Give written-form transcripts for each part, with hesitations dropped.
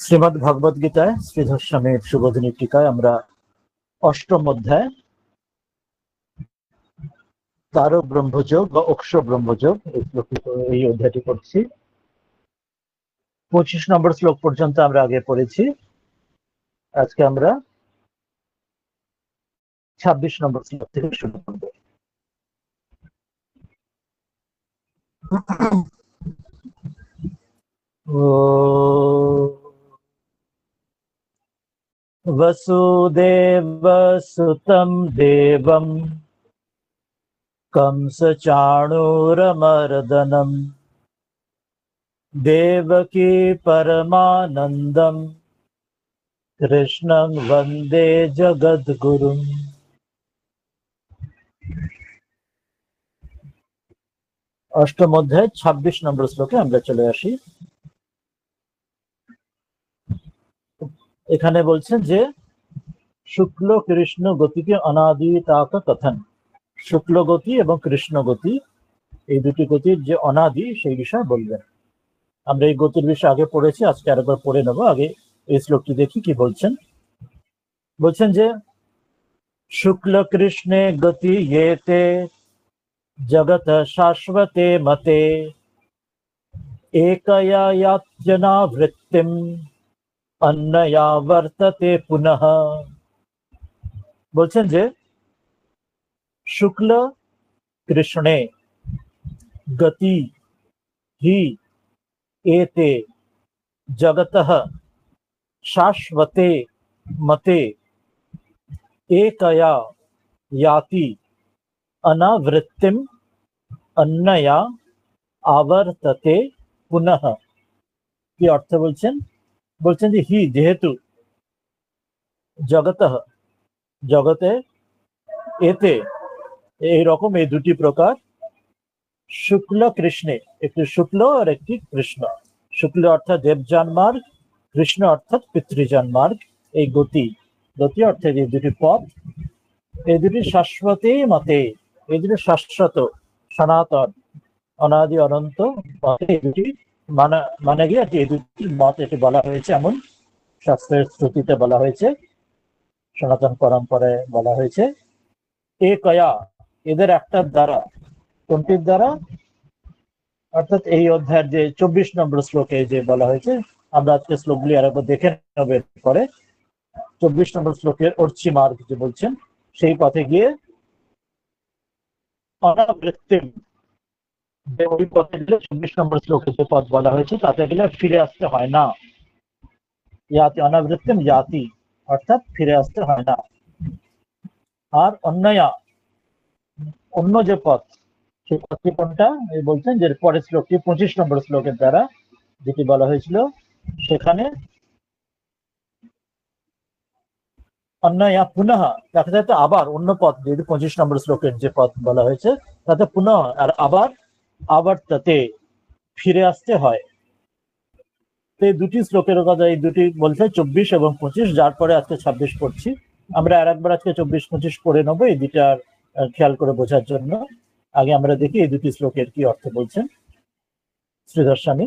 শ্রীমদ্ ভগবদ গীতায় শ্রীধর স্বামীর সুবোধিনী টিকায় আমরা অষ্টম অধ্যায় তারক ব্রহ্মযোগ বা অক্ষ ব্রহ্মযোগ এই অধ্যায়টি করছি। 25 নম্বর শ্লোক পর্যন্ত আমরা আগে পড়েছি। আজকে আমরা 26 নম্বর শ্লোক থেকে শুরু করব। वसुदेवसुतं देवं कंसचाणूरमर्दनं देवकी परमानन्दं कृष्णं वन्दे जगद्गुरुम्। অষ্টম অধ্যায় 26 নম্বর শ্লোকে আমরা চলে আসি। এখানে বলছেন যে শুক্ল কৃষ্ণ গতিকে অনাদিতাক কথন। শুক্ল গতি এবং কৃষ্ণ গতি এই দুটি গতির যে অনাদি সেই বিষয় বলবেন। আমরা এই গতির বিষয় আগে পড়েছি, আজকে আরেকবার পড়ে নেব। আগে এই শ্লোকটি দেখি কি বলছেন। বলছেন যে শুক্ল কৃষ্ণে গতি ইয়েতে জগৎ শাশ্বতে মতে একয়া ইয়াত্যনাবৃত্তিম অন্যয়া বর্ততে পুনঃ। বলছেন যে শুক্ল কৃষ্ণে গতি হি এতে জগতঃ শাশ্বতে মতে একয়া याति अनावृत्तिम अन्नया आवर्तते पुनः। কি অর্থ বলছেন? বলছেন যে হি যেহেতু জগতঃ জগতে এতে এই রকম এই দুটি প্রকার শুক্ল কৃষ্ণে, একটি শুক্ল আর একটি কৃষ্ণ। শুক্ল অর্থাৎ দেবযান মার্গ, কৃষ্ণ অর্থাৎ পিতৃযান মার্গ। এই গতি গতি অর্থাৎ এই দুটি পথ, এই দুটি শাশ্বতে মতে, এই দুটি শাশ্বত সনাতন অনাদি অনন্ত পথে এই দুটি মানে গিয়ে এই দুটি মত এটি বলা হয়েছে, এমন শাস্ত্রের শ্রুতিতে বলা হয়েছে, সনাতন পরম্পরায় বলা হয়েছে। এ কয়া এদের একটার দ্বারা, কোনটির দ্বারা? অর্থাৎ এই অধ্যায়ের যে 24 নম্বর শ্লোকে যে বলা হয়েছে, আমরা আজকে শ্লোকগুলি আরেকবার দেখে নেব পরে। 24 নম্বর শ্লোকের অর্চি মার্গ যে বলছেন, সেই পথে গিয়ে অনাবৃত্তিম, ওই পথে গেলে 24 নম্বর শ্লোকে যে পথ বলা হয়েছে তাতে গেলে ফিরে আসতে হয় না। ইয়াতি অনাবৃত্তিম ইয়াতি অর্থাৎ ফিরে আসতে হয় না। আর অন্যয়া অন্য যে পথ, সেই পথটি কোনটা এই বলছেন যে পরের শ্লোকটি 25 নম্বর শ্লোকের দ্বারা যেটি বলা হয়েছিল, সেখানে অন্যয়া পুনঃ দেখা যাচ্ছে আবার অন্য পথ, যদি 25 নম্বর শ্লোকের যে পথ বলা হয়েছে তাতে পুনঃ আর আবার আবার তাতে ফিরে আসতে হয়। এই দুটি শ্লোকের কথা, এই দুটি বলছে 24 এবং 25, যার পরে আজকে 26 পড়ছি। আমরা আর একবার আজকে 24-25 পড়ে নেবো, এই দুটার খেয়াল করে বোঝার জন্য। আগে আমরা দেখি এই দুটি শ্লোকের কি অর্থ বলছেন শ্রীধর স্বামী।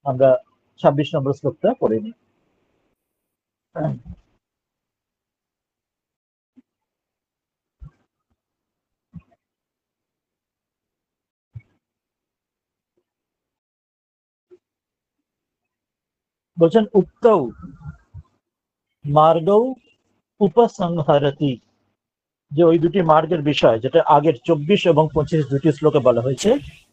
আমরা 26 নম্বর শ্লোকটা পড়ে নিই। বলছেন উক্তৌ মার্গৌ উপসংহরতি, যে ওই দুটি মার্গের বিষয় যেটা আগের 24 এবং 25 দুটি শ্লোকে বলা হয়েছে,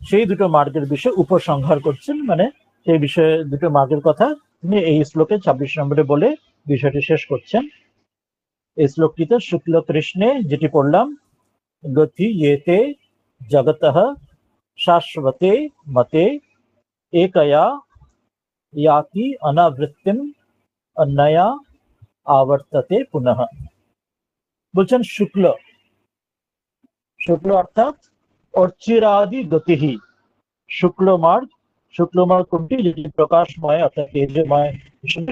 সেই দুটো মার্গের বিষয়ে উপসংহার করছেন, মানে সেই বিষয়ে দুটো মার্গের কথা তিনি এই শ্লোকে 26 নম্বরে বলে বিষয়টি শেষ করছেন। এই শ্লোকটিতে শুক্ল কৃষ্ণে যেটি পড়লাম, গতি ইয়েতে জগতঃ শাশ্বতে মতে একয়া ইয়াতি অনাবৃত্তিম অন্যয়া আবর্ততে পুনঃ। বলছেন শুক্ল, শুক্ল অর্থাৎ অর্চিরাদি গতিহি, শুক্ল মার্গ। শুক্ল মার্গ কোনটি? যেটি প্রকাশময় অর্থাৎ তেজময়,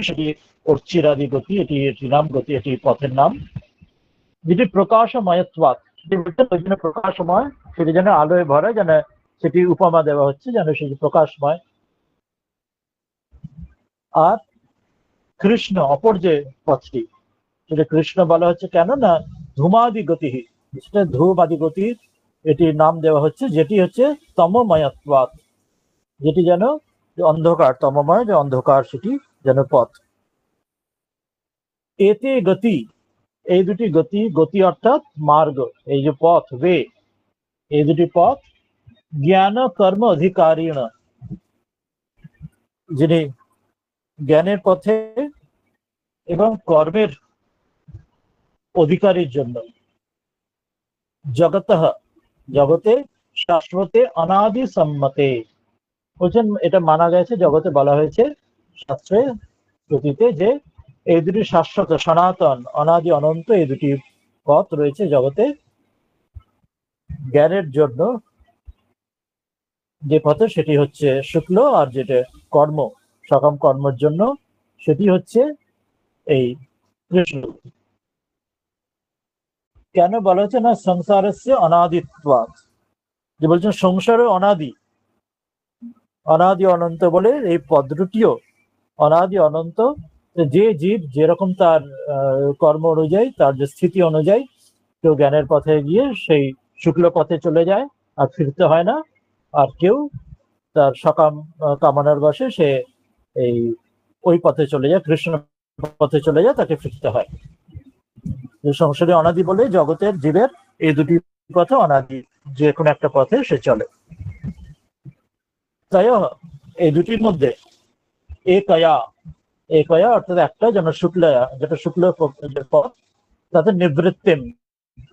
সেটি অর্চিরাদি গতি, এটি নাম গতি, এটি পথের নাম। যেটি প্রকাশময়ত্বাৎ, সেটি বলছেন ওই জন্য প্রকাশময়, সেটি যেন আলোয় ভরা, যেন সেটি উপমা দেওয়া হচ্ছে, যেন সেটি প্রকাশময়। আর কৃষ্ণ অপর যে পথটি, সেটা কৃষ্ণ বলা হচ্ছে কেন না ধূমাদি গতি, সেটা ধূমাদি গতির এটির নাম দেওয়া হচ্ছে, যেটি হচ্ছে তমময়ত্বাৎ, যেটি যেন অন্ধকার, তমময় যে অন্ধকার সেটি যেন পথ। এতে গতি, এই দুটি গতি, গতি অর্থাৎ মার্গ, এই যে পথ ওয়ে, এই দুটি পথ জ্ঞান কর্ম অধিকারীণ, যিনি জ্ঞানের পথে এবং কর্মের অধিকারীর জন্য, জগতঃ জগতে, শাশ্বতে অনাদি সম্মতে, বলছেন এটা মানা গেছে, জগতে বলা হয়েছে শাস্ত্রে শ্রুতিতে যে এই দুটি শাশ্বত সনাতন অনাদি অনন্ত এই দুটি পথ রয়েছে জগতে, জ্ঞানের জন্য যে পথে সেটি হচ্ছে শুক্ল, আর যেটা কর্ম সকাম কর্মের জন্য সেটি হচ্ছে এই কৃষ্ণ। কেন বলা হচ্ছে না সংসারস্য অনাদিত্বাৎ, যে বলছেন সংসারে অনাদি, অনাদি অনন্ত বলে এই পদ দুটিও অনাদি অনন্ত। যে জীব যেরকম তার কর্ম অনুযায়ী, তার যে স্থিতি অনুযায়ী, কেউ জ্ঞানের পথে গিয়ে সেই শুক্ল পথে চলে যায় আর ফিরতে হয় না, আর কেউ তার সকাম কামনার বশে সে এই ওই পথে চলে যায়, কৃষ্ণ পথে চলে যায়, তাকে ফিরতে হয়। সংসারে অনাদি বলে জগতের জীবের এই দুটি পথে অনাদি, যে কোনো একটা পথে সে চলে। তাই এই দুটির মধ্যে একয়া, একয়া অর্থাৎ একটা যেন শুক্লয়া, যেটা শুক্ল পথ, তাতে নিবৃত্তিম,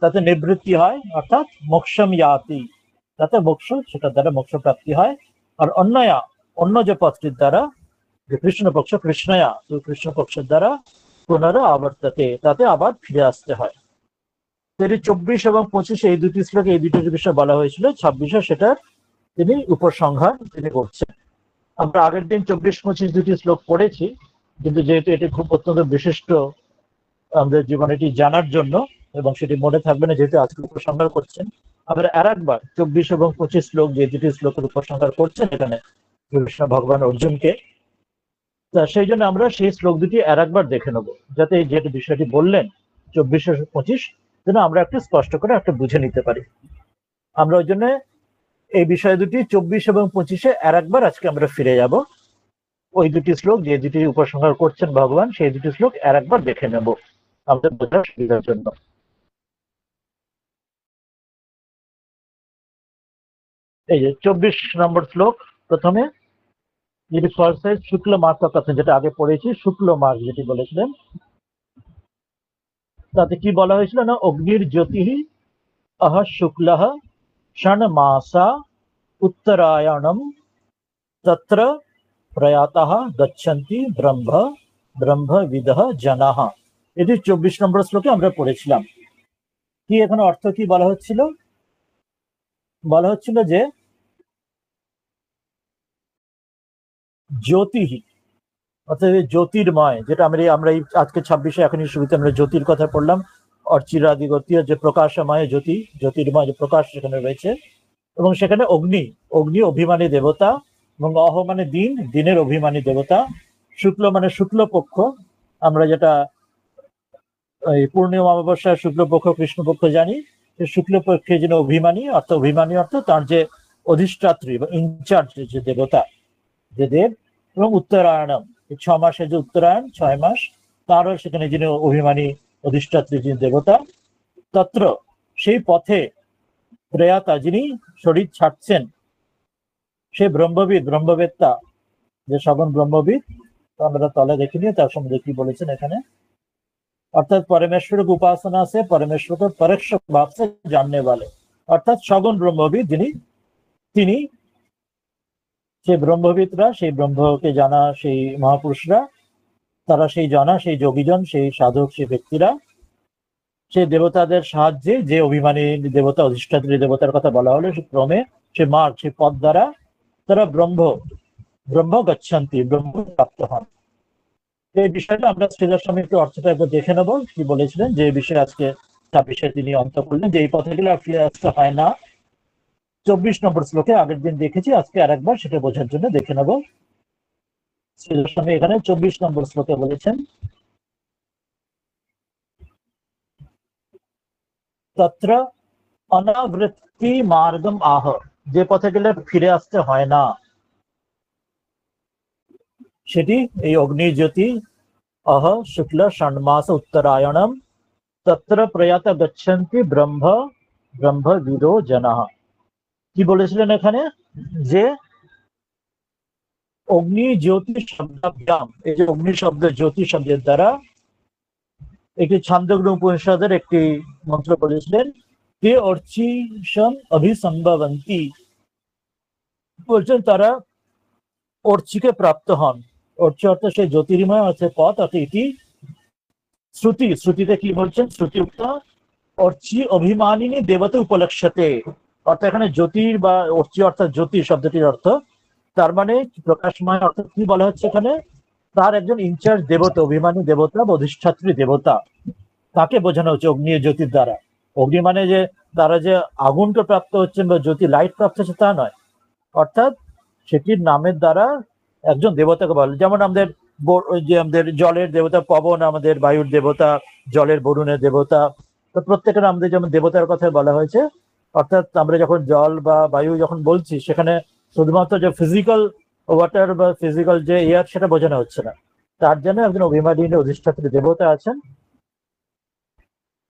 তাতে নিবৃত্তি হয়, অর্থাৎ মোক্ষম ইয়াতি, তাতে মোক্ষ, সেটার দ্বারা মোক্ষ প্রাপ্তি হয়। আর অন্যয়া, অন্য যে পথটির দ্বারা, যে কৃষ্ণ পক্ষ, কৃষ্ণয়া, কৃষ্ণ পক্ষের দ্বারা পুনরা আবর্ততে, তাতে আবার ফিরে আসতে হয়। 24 এবং 25 এই দুটি শ্লোকে এই দুটি বিষয় বলা হয়েছিল, 26 সেটার তিনি উপসংহার তিনি করছেন। আমরা আগের দিন 24-25 দুটি শ্লোক পড়েছি, কিন্তু যেহেতু এটি খুব অত্যন্ত বিশিষ্ট আমাদের জীবনে এটি জানার জন্য, এবং সেটি মনে থাকবে না যেহেতু আজকে উপসংহার করছেন, আমরা আর একবার 24 এবং 25 শ্লোক যে দুটি শ্লোকের উপসংহার করছেন এখানে কৃষ্ণ ভগবান অর্জুনকে, তা সেই জন্য আমরা সেই শ্লোক দুটি আর একবার দেখে নেব, যাতে যে বিষয়টি বললেন 24 ও 25 যেন আমরা একটু স্পষ্ট করে একটু বুঝে নিতে পারি। আমরা ওই জন্য এই বিষয় দুটি 24 এবং 25 আর একবার আজকে আমরা ফিরে যাব, ওই দুটি শ্লোক যে দুটি উপসংহার করছেন ভগবান, সেই দুটি শ্লোক আর একবার দেখে নেব আমাদের বোঝার সুবিধার জন্য। এই যে 24 নম্বর শ্লোক, প্রথমে যেটি ফার্স্ট সাইজ শুক্ল মাস কথা, যেটা আগে পড়েছি, শুক্ল মাস যেটি বলেছিলেন, তাতে কি বলা হয়েছিল না অগ্নির জ্যোতি আহ শুক্ল ষণ মাসা উত্তরায়ণম তত্র প্রয়াতঃ গচ্ছন্তি ব্রহ্ম ব্রহ্মবিদঃ জনাঃ। এটি 24 নম্বর শ্লোকে আমরা পড়েছিলাম। কি এখানে অর্থ কি বলা হচ্ছিল? বলা হচ্ছিল যে জ্যোতি, অর্থাৎ জ্যোতির্ময়, যেটা আমরা এই আজকে 26-এ এখনই শুরুতে আমরা জ্যোতির কথা পড়লাম, অর্চিরাদিগতীয় যে প্রকাশময় জ্যোতি, জ্যোতির্ময় যে প্রকাশ সেখানে রয়েছে, এবং সেখানে অগ্নি, অগ্নি অভিমানী দেবতা, এবং অহ মানে দিন, দিনের অভিমানী দেবতা, শুক্ল মানে শুক্লপক্ষ, আমরা যেটা এই পূর্ণিমা অমাবস্যা শুক্লপক্ষ কৃষ্ণপক্ষ জানি, শুক্লপক্ষে যিনি অভিমানী, অর্থাৎ অভিমানী অর্থ তার যে অধিষ্ঠাত্রী বা ইনচার্জ যে দেবতা, যে দেব, এবং উত্তরায়ণম 6 মাসের যে উত্তরায়ণ 6 মাস, তারও সেখানে যিনি অভিমানী অধিষ্ঠাত্রী যিনি দেবতা, তত্র সেই পথে প্রয়াতা যিনি শরীর ছাড়ছেন, সে ব্রহ্মবিদ, ব্রহ্মবেত্তা, যে সগুণ ব্রহ্মবিদ, আমরা তলে দেখিনি, তার সম্বন্ধে কি বলেছেন এখানে, अर्थात परमेश्वर की उपासना से परमेश्वर को परोक्ष भाव से जानने वाले, अर्थात सगुण ब्रह्मविद যিনি, তিনি সেই ব্রহ্মবিদরা, সেই ব্রহ্মকে জানা সেই মহাপুরুষরা, তারা সেই জানা সেই যোগীজন, সেই সাধক, সেই ব্যক্তিরা, সেই দেবতাদের সাহায্যে, যে অভিমানী দেবতা অধিষ্ঠাত্রী দেবতার কথা বলা হলো, সে ক্রমে সে মার্গ, সে পথ দ্বারা তারা ব্রহ্ম গচ্ছন্তি, ব্রহ্ম প্রাপ্ত হন। এই বিষয়টা আমরা শ্রীধর স্বামী একটু অর্থটা একবার দেখে নেবো, কি বলেছিলেন, যে বিষয়ে আজকে 26-এ তিনি অন্ত করলেন, যে এই পথে গেলে আর ফিরে আসতে হয় না। 24 নম্বর শ্লোকে আগের দিন দেখেছি, আজকে আর একবার সেটা বোঝার জন্য দেখে নেব। শ্রী গোস্বামী এখানে 24 নম্বর শ্লোকে বলেছেন, তত্র অনাবৃত্তি মার্গম আহ, যে পথে গেলে ফিরে আসতে হয় না, সেটি এই অগ্নি জ্যোতি अह शुक्ल षण्मास उत्तरायणम तत्र प्रयात गच्छन्ति ব্রহ্মবিদো জনাঃ। কি বলেছিলেন এখানে, যে অগ্নি জ্যোতি শব্দাভ্যাম, এই যে অগ্নি শব্দ জ্যোতি শব্দের দ্বারা একটি ছান্দোগ্য উপনিষদের একটি মন্ত্র বলেছিলেন, তে অর্চিষম অভিসম্ভবন্তি, বলছেন তারা অর্চিকে প্রাপ্ত হন। অর্চি অর্থাৎ সেই জ্যোতির্ময় অর্থাৎ পথ, অর্থাৎ ইতি শ্রুতি, শ্রুতিতে কি বলছেন, শ্রুতি উক্ত অর্চি অভিমানিনী দেবতা উপলক্ষ্যতে, অর্থাৎ এখানে জ্যোতির বা অর্চি অর্থাৎ জ্যোতি শব্দটির অর্থ, তার মানে প্রকাশময়, অর্থাৎ কি বলা হচ্ছে এখানে, তার একজন ইনচার্জ দেবতা, অভিমানী দেবতা বা অধিষ্ঠাত্রী দেবতা, তাকে বোঝানো হচ্ছে অগ্নি জ্যোতির দ্বারা। অগ্নি মানে যে তারা যে আগুনকে প্রাপ্ত হচ্ছেন বা জ্যোতি লাইট প্রাপ্ত হচ্ছে তা নয়, অর্থাৎ সেটির নামের দ্বারা একজন দেবতাকে বলে। যেমন আমাদের যে আমাদের জলের দেবতা পবন, আমাদের বায়ুর দেবতা, জলের বরুণের দেবতা, তো প্রত্যেকের আমাদের যেমন দেবতার কথা বলা হয়েছে। অর্থাৎ আমরা যখন জল বা বায়ু যখন বলছি, সেখানে শুধুমাত্র যে ফিজিক্যাল ওয়াটার বা ফিজিক্যাল যে এয়ার সেটা বোঝানো হচ্ছে না, তার জন্য একজন অভিমানী অধিষ্ঠাত্রী দেবতা আছেন,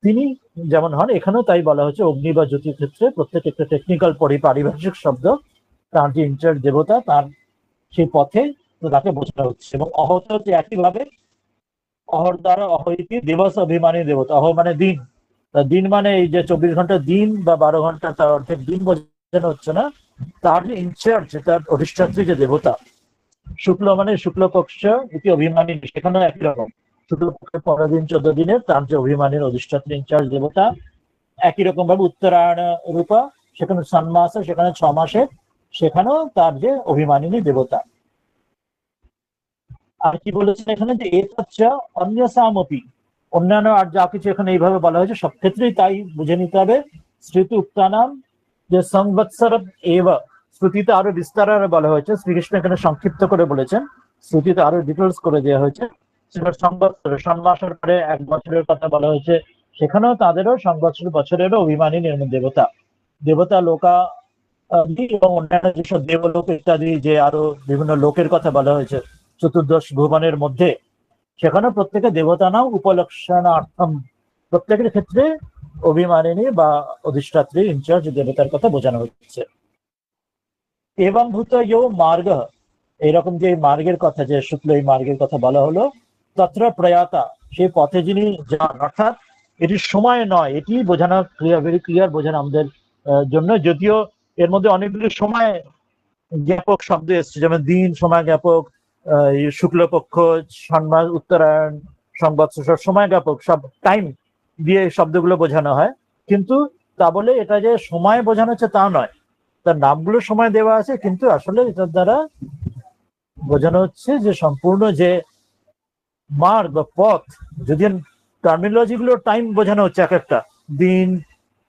তিনি যেমন হন। এখানেও তাই বলা হচ্ছে, অগ্নি বা জ্যোতির ক্ষেত্রে প্রত্যেক একটা টেকনিক্যাল পারিভাষিক শব্দ, তার যে ইনচার্জ দেবতা, তার সেই পথে তাকে বোঝানো হচ্ছে। এবং অহত হচ্ছে একইভাবে, অহর দ্বারা অহইতি দিবস অভিমানী দেবতা, অহ মানে দিন, দিন মানে এই যে 24 ঘন্টা দিন বা 12 ঘন্টা, তার অর্ধেক দিন বোঝানো হচ্ছে না, তার যে ইনচার্জ, তার অধিষ্ঠাত্রী যে দেবতা। শুক্ল মানে শুক্লপক্ষ ইতি অভিমানী, সেখানেও একই রকম, শুক্লপক্ষের 15 দিন 14 দিনের তার যে অভিমানীর অধিষ্ঠাত্রী ইনচার্জ দেবতা। একই রকম ভাবে উত্তরায়ণ রূপা, সেখানে সন্মাসে, সেখানে 6 মাসে, সেখানেও তার যে অভিমানিনী দেবতা। আর কি বলেছেন এখানে, যে এতচ্চ অন্য সামপি, অন্যান্য আর যা কিছু এখানে এইভাবে বলা হয়েছে সব ক্ষেত্রেই তাই বুঝে নিতে হবে। স্মৃতি উক্তানাম যে সংবৎসর এব, শ্রুতিতে আরো বিস্তারে বলা হয়েছে, শ্রীকৃষ্ণ এখানে সংক্ষিপ্ত করে বলেছেন, শ্রুতিতে আরো ডিটেলস করে দেওয়া হয়েছে। সেটা সংবৎসর, সন্ন্যাসের পরে 1 বছরের কথা বলা হয়েছে, সেখানেও তাদেরও সংবৎসর, বছরেরও অভিমানী দেবতা, দেবতা লোকা এবং অন্যান্য যেসব দেবলোক ইত্যাদি যে আরো বিভিন্ন লোকের কথা বলা হয়েছে 14 ভুবনের মধ্যে, সেখানে প্রত্যেকে দেবতা নাম উপলক্ষণার্থম, প্রত্যেকের ক্ষেত্রে অভিমানিনী বা অধিষ্ঠাত্রী ইনচার্জ দেবতার কথা বোঝানো হচ্ছে। এবং ভূত ইয়ো মার্গ, এইরকম যে মার্গের কথা, যে শুক্ল এই মার্গের কথা বলা হলো, তত্র প্রয়াতা, সেই পথে যিনি যান, অর্থাৎ এটি সময় নয়, এটি বোঝানো ক্লিয়ার, ভেরি ক্লিয়ার বোঝানো আমাদের জন্য। যদিও এর মধ্যে অনেকগুলি সময় জ্ঞাপক শব্দ এসছে, যেমন দিন সময় জ্ঞাপক, শুক্লপক্ষ, সন্মাস, উত্তরায়ণ, সংবৎসর সময় জ্ঞাপক, সব টাইম দিয়ে শব্দগুলো বোঝানো হয়, কিন্তু তা বলে এটা যে সময় বোঝানো হচ্ছে তা নয়। তার নামগুলো সময় দেওয়া আছে, কিন্তু আসলে এটার দ্বারা বোঝানো হচ্ছে যে সম্পূর্ণ যে মার্গ বা পথ, যদি টার্মিনোলজি গুলো টাইম বোঝানো হচ্ছে, এক একটা দিন,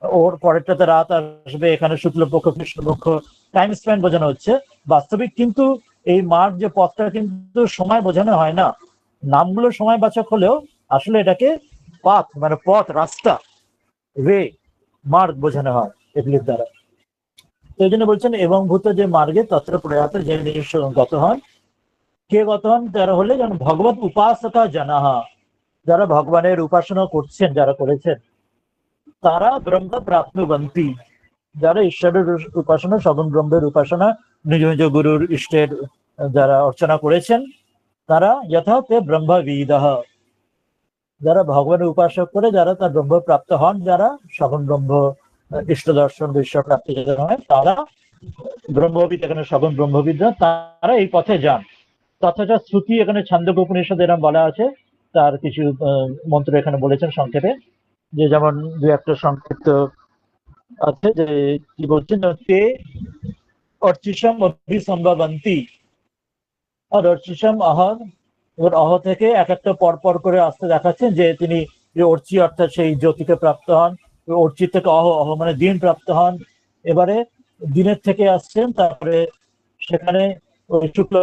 ওর পরেরটাতে রাত আসবে, এখানে শুক্লপক্ষ কৃষ্ণপক্ষ, টাইম স্প্যান বোঝানো হচ্ছে বাস্তবিক, কিন্তু এই মার্গ যে পথটা কিন্তু সময় বোঝানো হয় না। নামগুলো সময়বাচক হলেও আসলে এটাকে পাথ মানে পথ, রাস্তা, ওয়ে, মার্গ বোঝানো হয় এগুলির দ্বারা। তো এই জন্য বলছেন এবং ভূত যে মার্গে তত্র প্রয়াত, যে নিজস্ব গত হন, কে গত হন, তারা হলে যেন ভগবত উপাসকা জানাহা, যারা ভগবানের উপাসনা করছেন, যারা করেছেন, তারা ব্রহ্ম প্রাপ্নুবন্তি, যারা ঈশ্বরের উপাসনা, সগুণ ব্রহ্মের উপাসনা, নিজ নিজ গুরুর ইষ্টের যারা অর্চনা করেছেন, তারা যথাতে ব্রহ্মবিদঃ, যারা ভগবানের উপাসক করে, যারা তার ব্রহ্ম প্রাপ্ত হন, যারা সগুণ ব্রহ্ম ইষ্ট দর্শন ঈশ্বর প্রাপ্তি যারা হয়, তারা ব্রহ্মবিদ, এখানে সগুণ ব্রহ্মবিদরা, তারা এই পথে যান। তথা শ্রুতি, এখানে ছান্দোগ্য উপনিষদ এরকম বলা আছে, তার কিছু মন্ত্র এখানে বলেছেন সংক্ষেপে, যে যেমন দু একটা সংক্ষিপ্ত আছে, যে কি বলছেন, তে অর্চিষম অভিসম্ভবন্তি, আর অর্চিষম আহ, এবার অহ থেকে এক একটা পর পর করে আসতে দেখাচ্ছেন, যে তিনি যে অর্চি অর্থাৎ সেই জ্যোতিকে প্রাপ্ত হন, অর্চির থেকে অহ, অহ মানে দিন প্রাপ্ত হন, এবারে দিনের থেকে আসছেন, তারপরে সেখানে ওই শুক্ল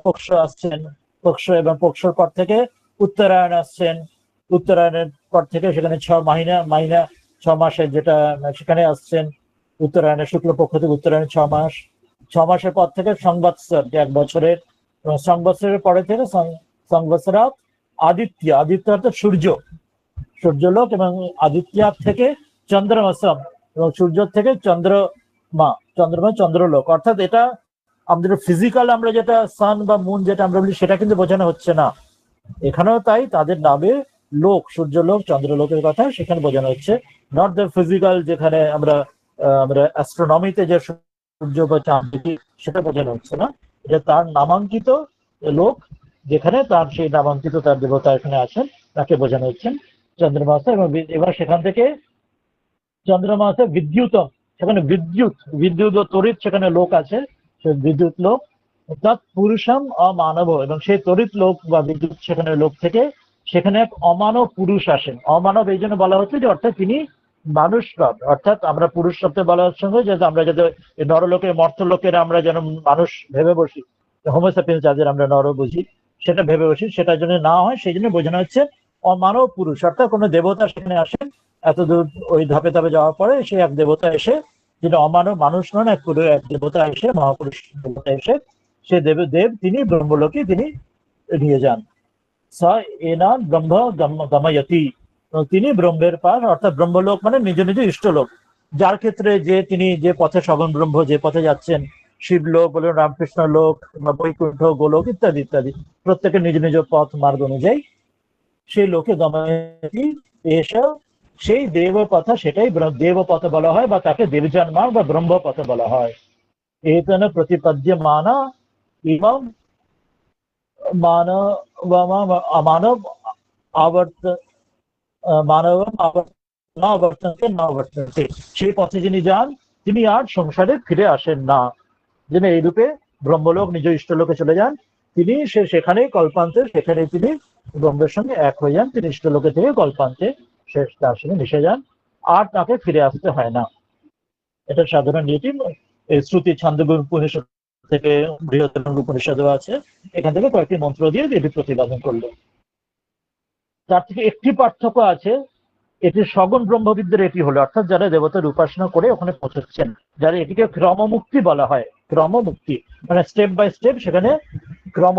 পক্ষ আসছেন, পক্ষ, এবং পক্ষর পর থেকে উত্তরায়ণ আসছেন, উত্তরায়ণের পর থেকে সেখানে 6 মাসের যেটা সেখানে আসছেন উত্তরায়ণের শুক্লপক্ষ থেকে উত্তরায়ণের 6 মাস, 6 মাসের পর থেকে সংবৎসর, যে 1 বছরের, এবং সংবৎসরের পরে থেকে সংবৎসরাত আদিত্য, আদিত্য অর্থাৎ সূর্য, সূর্যলোক, এবং আদিত্য থেকে চন্দ্রমাসম, এবং সূর্য থেকে চন্দ্রমা চন্দ্রলোক। অর্থাৎ এটা আমাদের ফিজিক্যাল আমরা যেটা সান বা মুন যেটা আমরা বলি সেটা কিন্তু বোঝানো হচ্ছে না, এখানেও তাই তাদের নামে লোক, সূর্যলোক চন্দ্রলোকের কথা সেখানে বোঝানো হচ্ছে, নট দ্য ফিজিক্যাল যেখানে আমরা আমরা অ্যাস্ট্রোনমিতে যে সূর্য বা চাঁদ দেখি সেটা বোঝানো হচ্ছে না, এটা তার নামাঙ্কিত লোক, যেখানে তার সেই নামাঙ্কিত তার দেবতা এখানে আছেন, তাকে বোঝানো হচ্ছেন চন্দ্রমাসে। এবং এবার সেখান থেকে চন্দ্রমাসে বিদ্যুতম, সেখানে বিদ্যুৎ, বিদ্যুৎ ও তড়িৎ সেখানে লোক আছে, সে বিদ্যুৎ লোক অর্থাৎ পুরুষম অমানব, এবং সেই তড়িৎ লোক বা বিদ্যুৎ সেখানে লোক থেকে সেখানে এক অমানব পুরুষ আসেন। অমানব এই জন্য বলা হচ্ছে যে অর্থাৎ তিনি মানুষ নন, অর্থাৎ আমরা পুরুষ শব্দে বলার সঙ্গে যাতে আমরা যাতে নরলোকে মর্তলোকের আমরা যেন মানুষ ভেবে বসি, হোমোসেপিয়েন্স যাদের আমরা নর বুঝি সেটা ভেবে বসি, সেটার জন্য না হয় সেই জন্য বোঝানো হচ্ছে অমানব পুরুষ, অর্থাৎ কোনো দেবতা সেখানে আসেন এত দূর ওই ধাপে ধাপে যাওয়ার পরে সে এক দেবতা এসে, যিনি অমানব মানুষ নন, এক দেবতা এসে, মহাপুরুষ দেবতা এসে সে দেব তিনি ব্রহ্মলোকে তিনি নিয়ে যান। স এনা ব্রহ্ম গময়তি, তিনি ব্রহ্মের পার, অর্থাৎ ব্রহ্মলোক মানে নিজ নিজ ইষ্টলোক, যার ক্ষেত্রে যে তিনি যে পথে সগুণ ব্রহ্ম যে পথে যাচ্ছেন, শিবলোক বলুন, রামকৃষ্ণ লোক, বৈকুণ্ঠ, গোলোক ইত্যাদি ইত্যাদি, প্রত্যেকের নিজ নিজ পথ মার্গ অনুযায়ী সেই লোকে গময়তি এসব, সেই দেবপথা সেটাই দেবপথ বলা হয়, বা তাকে দেবযান মার্গ বা ব্রহ্মপথ বলা হয়। এতন প্রতিপদ্য মানা ইমম মানব আবর্ত মানবম আবর্তনতে, সেই পথে যিনি যান তিনি আর সংসারে ফিরে আসেন না, যিনি এইরূপে ব্রহ্মলোক নিজ ইষ্টলোকে চলে যান, তিনি সেখানেই কল্পান্তে, সেখানে তিনি ব্রহ্মের সঙ্গে এক হয়ে যান, তিনি ইষ্টলোকে থেকে কল্পান্তে শেষ তার সঙ্গে মিশে যান, আর তাকে ফিরে আসতে হয় না। এটা সাধারণ নীতি, শ্রুতি ছান্দোগ্য উপনিষদ থেকে বৃহত্তর উপনিষদও আছে, এখান থেকে কয়েকটি মন্ত্র দিয়ে এটি প্রতিপাদন করলো। তার থেকে একটি পার্থক্য আছে, এটি সগুণ ব্রহ্মবিদদের এটি হলো, অর্থাৎ যারা দেবতার উপাসনা করে ওখানে পৌঁছচ্ছেন, যারা এটিকে ক্রমমুক্তি বলা হয়, ক্রমমুক্তি মানে স্টেপ বাই স্টেপ, সেখানে ক্রম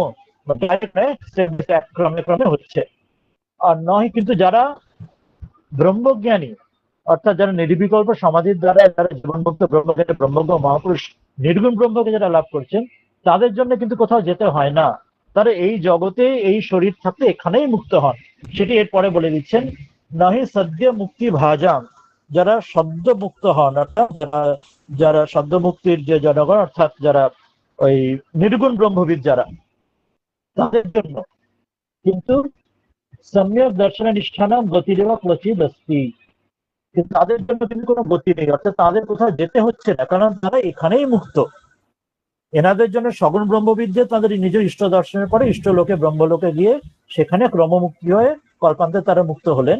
স্টেপ বাই স্টেপ ক্রমে ক্রমে হচ্ছে। আর নয় কিন্তু যারা ব্রহ্মজ্ঞানী, অর্থাৎ যারা নির্বিকল্প সমাধির দ্বারা যারা জীবনমুক্ত ব্রহ্মজ্ঞানী ব্রহ্মজ্ঞ মহাপুরুষ নির্গুণ ব্রহ্মকে যারা লাভ করছেন, তাদের জন্য কিন্তু কোথাও যেতে হয় না, তারা এই জগতে এই শরীর থাকতে এখানেই মুক্ত হন। সেটি এরপরে বলে দিচ্ছেন, নাহি সদ্য মুক্তি ভাজাম, যারা সদ্য মুক্ত হন, অর্থাৎ যারা সদ্য মুক্তির যে জনগণ, অর্থাৎ যারা ওই নির্গুণ ব্রহ্মবিদ যারা, তাদের জন্য কিন্তু সম্যক দর্শন নিষ্ঠানাম গতিরেবা ক্বচিৎ অস্তি, কিন্তু তাদের জন্য কিন্তু কোনো গতি নেই, অর্থাৎ তাদের কোথাও যেতে হচ্ছে না, কারণ তারা এখানেই মুক্ত। এনাদের জন্য সগুণ ব্রহ্মবিদদের তাদের নিজ ইষ্ট দর্শনের পরে ইষ্টলোকে ব্রহ্মলোকে গিয়ে সেখানে ক্রমমুক্তি হয়ে কল্পান্তে তারা মুক্ত হলেন,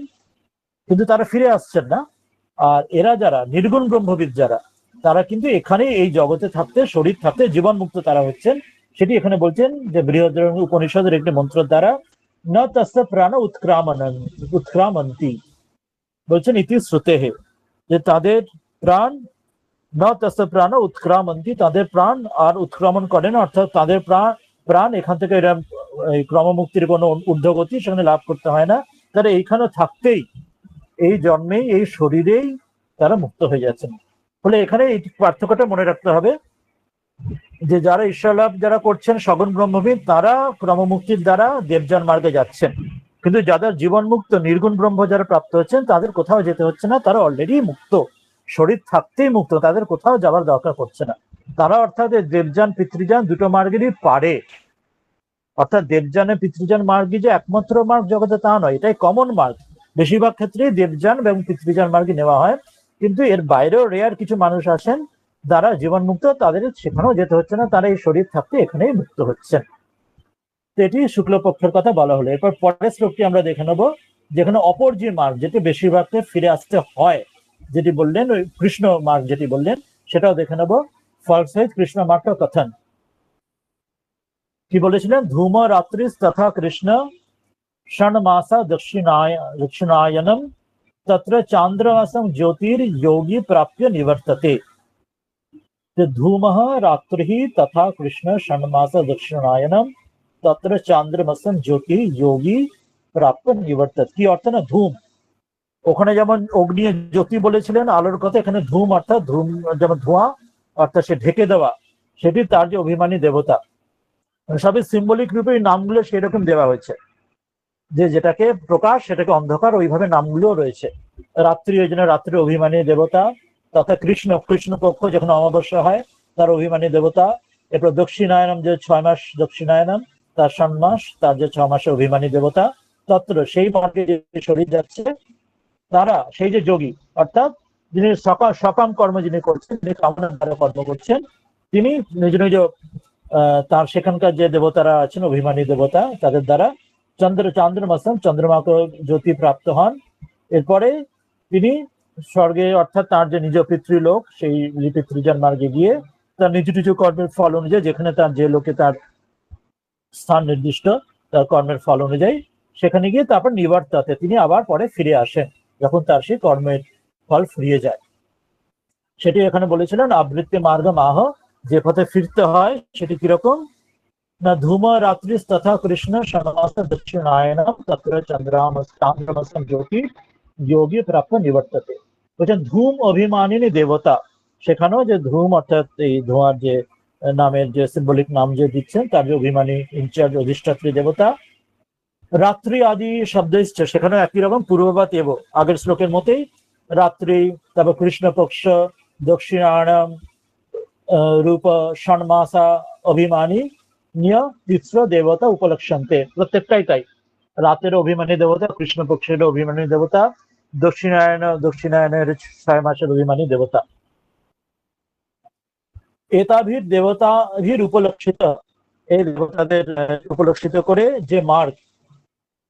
কিন্তু তারা ফিরে আসছেন না। আর এরা যারা নির্গুণ ব্রহ্মবিদ যারা, তারা কিন্তু এখানেই এই জগতে থাকতে, শরীর থাকতে জীবন মুক্ত তারা হচ্ছেন। সেটি এখানে বলছেন যে বৃহত্তর উপনিষদের একটি মন্ত্র দ্বারা, ন তস্য প্রাণ উৎক্রামন্তি, বলছেন ইতি শ্রুতে, যে তাদের প্রাণ, ন তস্য প্রাণ উৎক্রামন্তি, তাদের প্রাণ আর উৎক্রমণ করে না, অর্থাৎ তাদের প্রাণ এখান থেকে এরা ক্রমমুক্তির কোনো ঊর্ধ্বগতি সেখানে লাভ করতে হয় না, তারা এইখানে থাকতেই এই জন্মেই এই শরীরেই তারা মুক্ত হয়ে যাচ্ছেন। ফলে এখানে এই পার্থক্যটা মনে রাখতে হবে যে যারা ঈশ্বর লাভ যারা করছেন সগুণ ব্রহ্মবিদ, তারা ক্রমমুক্তির দ্বারা দেবযান মার্গে যাচ্ছেন, কিন্তু যাদের জীবন মুক্ত নির্গুণ ব্রহ্ম যারা প্রাপ্ত হচ্ছেন তাদের কোথাও যেতে হচ্ছে না, তারা অলরেডি মুক্ত, শরীর থাকতেই মুক্ত, তাদের কোথাও যাবার দরকার পড়ছে না। তারা অর্থাৎ দেবযান পিতৃযান দুটো মার্গেরই পারে, অর্থাৎ দেবযানের পিতৃযান মার্গই যে একমাত্র মার্গ জগতে তা নয়, এটাই কমন মার্গ, বেশিরভাগ ক্ষেত্রেই দেবযান এবং পিতৃযান মার্গে নেওয়া হয়, কিন্তু এর বাইরেও রেয়ার কিছু মানুষ আসেন যারা জীবন মুক্ত, তাদের সেখানেও যেতে হচ্ছে না, তারা এই শরীর থাকতে এখানেই মুক্ত হচ্ছেন। এটি শুক্লপক্ষের কথা বলা হলো। এরপর পরের শ্লোকটি আমরা দেখে নেবো, যেখানে অপর যে মার্গ যেটি বেশিরভাগকে ফিরে আসতে হয়, যেটি বললেন ওই কৃষ্ণ মার্গ যেটি বললেন, সেটাও দেখে নেবো। ফল সহিত কৃষ্ণ মার্গ কথন, কি বলেছিলেন? ধূম রাত্রি তথা কৃষ্ণ ষণ্মাসা দক্ষিণায়নম তত্র চান্দ্রমাসম জ্যোতির যোগী প্রাপ্য নিবর্ততে। ধূমः রাত্রিः তথা কৃষ্ণ ষণ্মাসা দক্ষিণায়নম তত্র চান্দ্রমাসম জ্যোতি যোগী প্রাপ্য নিবর্ততে। কি অর্থ না? ধূম, ওখানে যেমন অগ্নি জ্যোতি বলেছিলেন আলোর কথা, এখানে ধূম অর্থাৎ ধূম যেমন ধোঁয়া অর্থাৎ সে ঢেকে দেওয়া, সেটি তার যে অভিমানী দেবতা। সবই সিম্বলিক রূপে নামগুলো সেই রকম দেওয়া হয়েছে, যে যেটাকে প্রকাশ সেটাকে অন্ধকার, ওইভাবে নামগুলো রয়েছে। রাত্রি ওই জন্য রাত্রি অভিমানী দেবতা, তথা কৃষ্ণ কৃষ্ণপক্ষ যখন অমাবস্যা হয় তার অভিমানী দেবতা। এরপর দক্ষিণায়নম যে 6 মাস দক্ষিণায়নম, তার ষণ্মাস, তার যে 6 মাসের অভিমানী দেবতা। তত্র সেই মার্গে যে শরীর যাচ্ছে তারা, সেই যে যোগী অর্থাৎ যিনি সকাম কর্ম যিনি করছেন, যিনি কামনার দ্বারা কর্ম করছেন, তিনি নিজ নিজ তার সেখানকার যে দেবতারা আছেন অভিমানী দেবতা, তাদের দ্বারা চান্দ্রমাসম চন্দ্রমাকে জ্যোতি প্রাপ্ত হন। এরপরে তিনি স্বর্গে অর্থাৎ তার যে নিজ পিতৃলোক, সেই পিতৃজন মার্গে গিয়ে তার নিজ নিজ কর্মের ফল অনুযায়ী, যেখানে তার যে লোকে তার স্থান নির্দিষ্ট, তার কর্মের ফল অনুযায়ী সেখানে গিয়ে তারপর নিবর্তাতে তিনি আবার পরে ফিরে আসেন, যখন তার সেই কর্মের ফল ফুরিয়ে যায়। সেটি এখানে বলেছিলেন আবৃত্তি মার্গ মাহ, যে পথে ফিরতে হয় সেটি কিরকম না? ধূম রাত্রি তথা কৃষ্ণ ষণ্মাস দক্ষিণায়নম তত্র চান্দ্রমাসম জ্যোতি যোগী প্রাপ্য নিবর্ততে। বলছেন ধূম অভিমানিনী দেবতা, সেখানেও যে ধূম অর্থাৎ এই ধোঁয়ার যে নামের যে সিম্বলিক নাম যে দিচ্ছেন, তার যে অভিমানী ইনচার্জ অধিষ্ঠাত্রী দেবতা। রাত্রি আদি শব্দ এসছে সেখানে একই রকম পূর্ববাদ এব, আগের শ্লোকের মতেই রাত্রি, তারপর কৃষ্ণপক্ষ, দক্ষিণায়নম, রূপ ষণ্মাসা অভিমানী নিয় তিস্র দেবতা উপলক্ষন্তে, প্রত্যেকটাই তাই। রাতের অভিমানী দেবতা, কৃষ্ণপক্ষের অভিমানী দেবতা, দক্ষিণায়নের 6 মাসের অভিমানী দেবতা। এতাভির দেবতাভির উপলক্ষিত, এই দেবতাদের উপলক্ষিত করে যে মার্গ,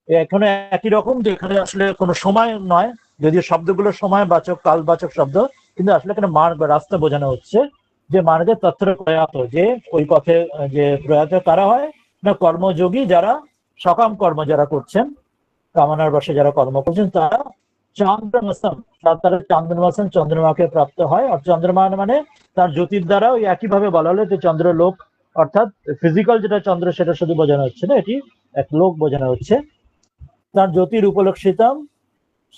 এখানে একই রকম, যে এখানে আসলে কোনো সময় নয়, যদিও শব্দগুলো সময়বাচক কালবাচক শব্দ, কিন্তু আসলে এখানে মার্গ বা রাস্তা বোঝানো হচ্ছে। যে মার্গে তত্র প্রয়াত, যে ওই পথে যে প্রয়াত কারা হয় না? কর্মযোগী যারা, সকাম কর্ম যারা করছেন, কামনার বশে যারা কর্ম করছেন, তারা চান্দ্রমাসম, তারা চান্দ্রমাসম চন্দ্রমাকে প্রাপ্ত হয়। আর চন্দ্রমা মানে তার জ্যোতির দ্বারা, ওই একইভাবে বলা হলো যে চন্দ্রলোক অর্থাৎ ফিজিক্যাল যেটা চন্দ্র সেটা শুধু বোঝানো হচ্ছে না, এটি এক লোক বোঝানো হচ্ছে। তার জ্যোতির উপলক্ষিতম,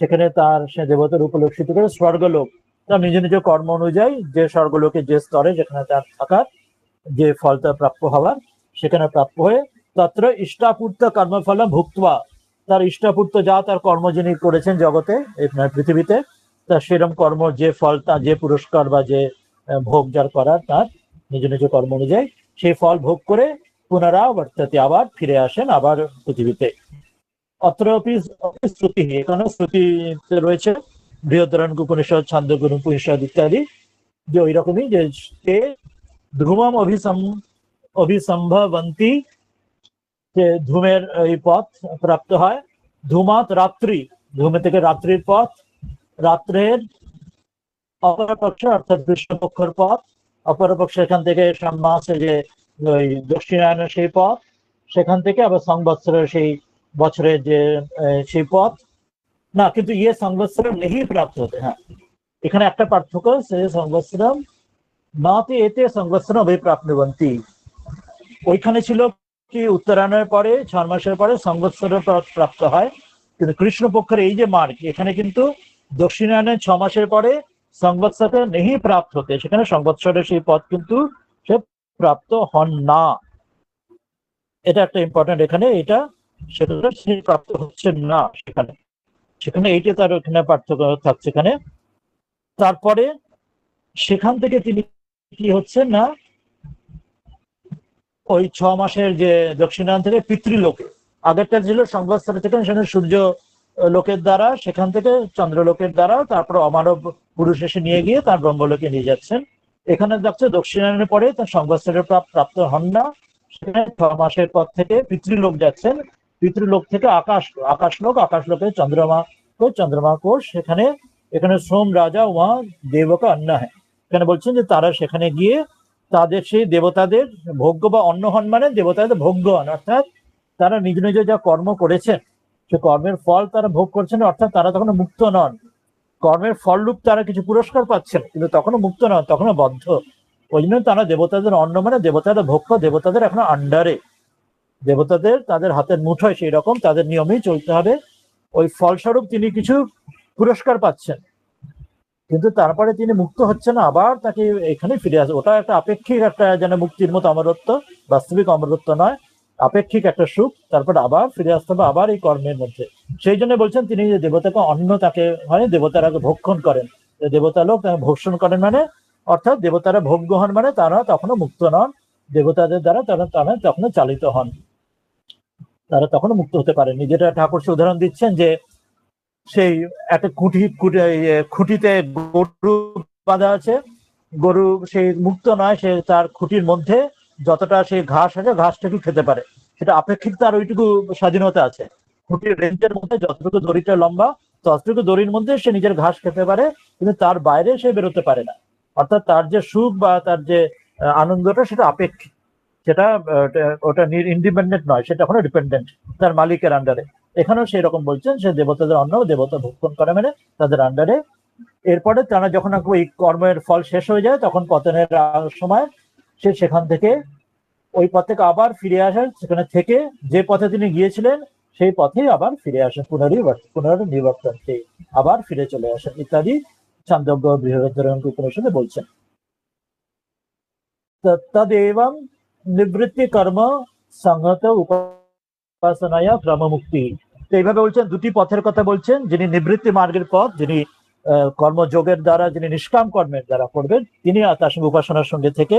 সেখানে তার সে দেবতার উপলক্ষিত করে স্বর্গলোক, তার নিজ নিজ কর্ম অনুযায়ী যে স্বর্গলোকে যে স্তরে যেখানে তার থাকার যে ফলটা প্রাপ্য হওয়ার, সেখানে প্রাপ্য হয়ে তত্র ইষ্টাপূর্ত কর্মফল ভুক্তবা, তার ইষ্টাপূর্ত যা তার কর্ম যিনি করেছেন জগতে পৃথিবীতে, তার সেরম কর্ম যে ফল, তার যে পুরস্কার বা যে ভোগ যার করার, তার নিজ নিজ কর্ম অনুযায়ী সেই ফল ভোগ করে পুনরাবর্ততে, আবার ফিরে আসেন আবার পৃথিবীতে। অত্র শ্রুতি, এখানে শ্রুতিতে রয়েছে বৃহদারণ্যক উপনিষদ, ছান্দোগ্য উপনিষদ ইত্যাদি, যে ওই রকমই যে ধ্রুমম অভিসম্ভবন্তি, যে ধূমের এই পথ প্রাপ্ত হয়। ধূমাত রাত্রি, ধূমে থেকে রাত্রির পথ, রাত্রের অপরপক্ষ অর্থাৎ কৃষ্ণপক্ষের পথ, অপরপক্ষ এখান থেকে ষণ্মাসে যে ওই দক্ষিণায়নের সেই পথ, সেখান থেকে আবার সংবৎসরের সেই বছরের যে সেই পথ না, কিন্তু ইয়ে সংবৎসর নেই প্রাপ্ত হতে। হ্যাঁ, এখানে একটা পার্থক্য, সে সংবৎসরম নাতে এতে সংবৎসরম অভিপ্রাপ্তবন্তী। ওইখানে ছিল কি উত্তরায়ণের পরে 6 মাসের পরে সংবৎসরের প্রাপ্ত হয়, কিন্তু কৃষ্ণপক্ষের এই যে মার্গ, এখানে কিন্তু দক্ষিণায়নের 6 মাসের পরে সংবৎসরে নেই প্রাপ্ত হতে, সেখানে সংবৎসরের সেই পথ কিন্তু সে প্রাপ্ত হন না। এটা একটা ইম্পর্টেন্ট এখানে, এটা সেটা সেই প্রাপ্ত হচ্ছে না সেখানে, সেখানে এইটা তার ওখানে পার্থক্য থাকছে এখানে। তারপরে সেখান থেকে তিনি কি হচ্ছে না, ওই 6 মাসের যে দক্ষিণায়ন থেকে পিতৃলোকে, আগেরটা ছিল সংবৎসর থেকে সেখানে সূর্য লোকের দ্বারা, সেখান থেকে চন্দ্রলোকের দ্বারা, তারপর অমানব পুরুষ এসে নিয়ে গিয়ে তার ব্রহ্মলোকে নিয়ে যাচ্ছেন। এখানে যাচ্ছে দক্ষিণায়নের পরে তার সংবৎসরের প্রাপ্ত হন না, সেখানে 6 মাসের পর থেকে পিতৃলোক যাচ্ছেন, পিতৃলোক থেকে আকাশলোকে চন্দ্রমা কোষ, এখানে সোম রাজা ওয়া দেবকা অন্য হ্যাঁ, এখানে বলছেন যে তারা সেখানে গিয়ে তাদের সেই দেবতাদের ভোগ্য বা অন্ন হন, মানে দেবতাদের ভোগ্য হন, অর্থাৎ তারা নিজ নিজ যা কর্ম করেছেন সে কর্মের ফল তারা ভোগ করছেন, অর্থাৎ তারা তখন মুক্ত নন। কর্মের ফলরূপ তারা কিছু পুরস্কার পাচ্ছেন, কিন্তু তখনও মুক্ত নন, তখনও বদ্ধ। ওই জন্য তারা দেবতাদের অন্ন, মানে দেবতাদের ভোগ্য, দেবতাদের এখনো আন্ডারে, দেবতাদের তাদের হাতের মুঠোয়, সেই রকম তাদের নিয়মেই চলতে হবে। ওই ফলস্বরূপ তিনি কিছু পুরস্কার পাচ্ছেন, কিন্তু তারপরে তিনি মুক্ত হচ্ছে না, আবার তাকে এখানে ফিরে আসে। ওটা একটা আপেক্ষিক একটা যেন মুক্তির মতো অমরত্ব, বাস্তবিক অমরত্ব নয়, আপেক্ষিক একটা সুখ। তারপর আবার ফিরে আসতে হবে আবার এই কর্মের মধ্যে। সেই জন্য বলছেন তিনি যে দেবতাকে অন্ন তাকে হয়, দেবতারা ভক্ষণ করেন, দেবতা লোক ভক্ষণ করেন, মানে অর্থাৎ দেবতারা ভোগ্য হন, মানে তারা তখনও মুক্ত নন, দেবতাদের দ্বারা তারা তারা তখনও চালিত হন, তারা তখনও মুক্ত হতে পারেন। যেটা ঠাকুর সে উদাহরণ দিচ্ছেন যে সেই একটা খুঁটিতে গরু বাঁধা আছে, গরু সেই মুক্ত নয়, সে তার খুঁটির মধ্যে যতটা সে ঘাস আছে ঘাসটাকে খেতে পারে, সেটা আপেক্ষিক তার ওইটুকু স্বাধীনতা আছে। খুঁটির রেঞ্জের মধ্যে যতটুকু দড়িটা লম্বা ততটুকু দড়ির মধ্যে সে নিজের ঘাস খেতে পারে, কিন্তু তার বাইরে সে বেরোতে পারে না। অর্থাৎ তার যে সুখ বা তার যে আনন্দটা সেটা আপেক্ষিক, সেটা ওটা ইন্ডিপেন্ডেন্ট নয়, সেটা এখনো ডিপেন্ডেন্ট তার মালিকের আন্ডারে। এখানেও সেই রকম বলছেন, সে দেবতাদের অন্ন দেবতা ভক্ষণ করে, মানে তাদের আন্ডারে। এরপরে তারা যখন ওই কর্মের ফল শেষ হয়ে যায়, তখন পতনের সময় সে সেখান থেকে ওই পথ থেকে আবার ফিরে আসেন, সেখানে থেকে যে পথে তিনি গিয়েছিলেন সেই পথেই আবার ফিরে আসেন, পুনর্নিবর্তন, সেই আবার ফিরে চলে আসেন ইত্যাদি ছান্দোগ্য বৃহদারণ্যক উপনিষদে বলছেন। তদেবং নিবৃত্তি কর্ম সংহত উপাসনায়া ক্রমমুক্তি। তো এইভাবে বলছেন, দুটি পথের কথা বলছেন। যিনি নিবৃত্তি মার্গের পথ, যিনি কর্মযোগের দ্বারা, যিনি নিষ্কাম কর্মের দ্বারা করবেন, তিনি তার সঙ্গে উপাসনার সঙ্গে থেকে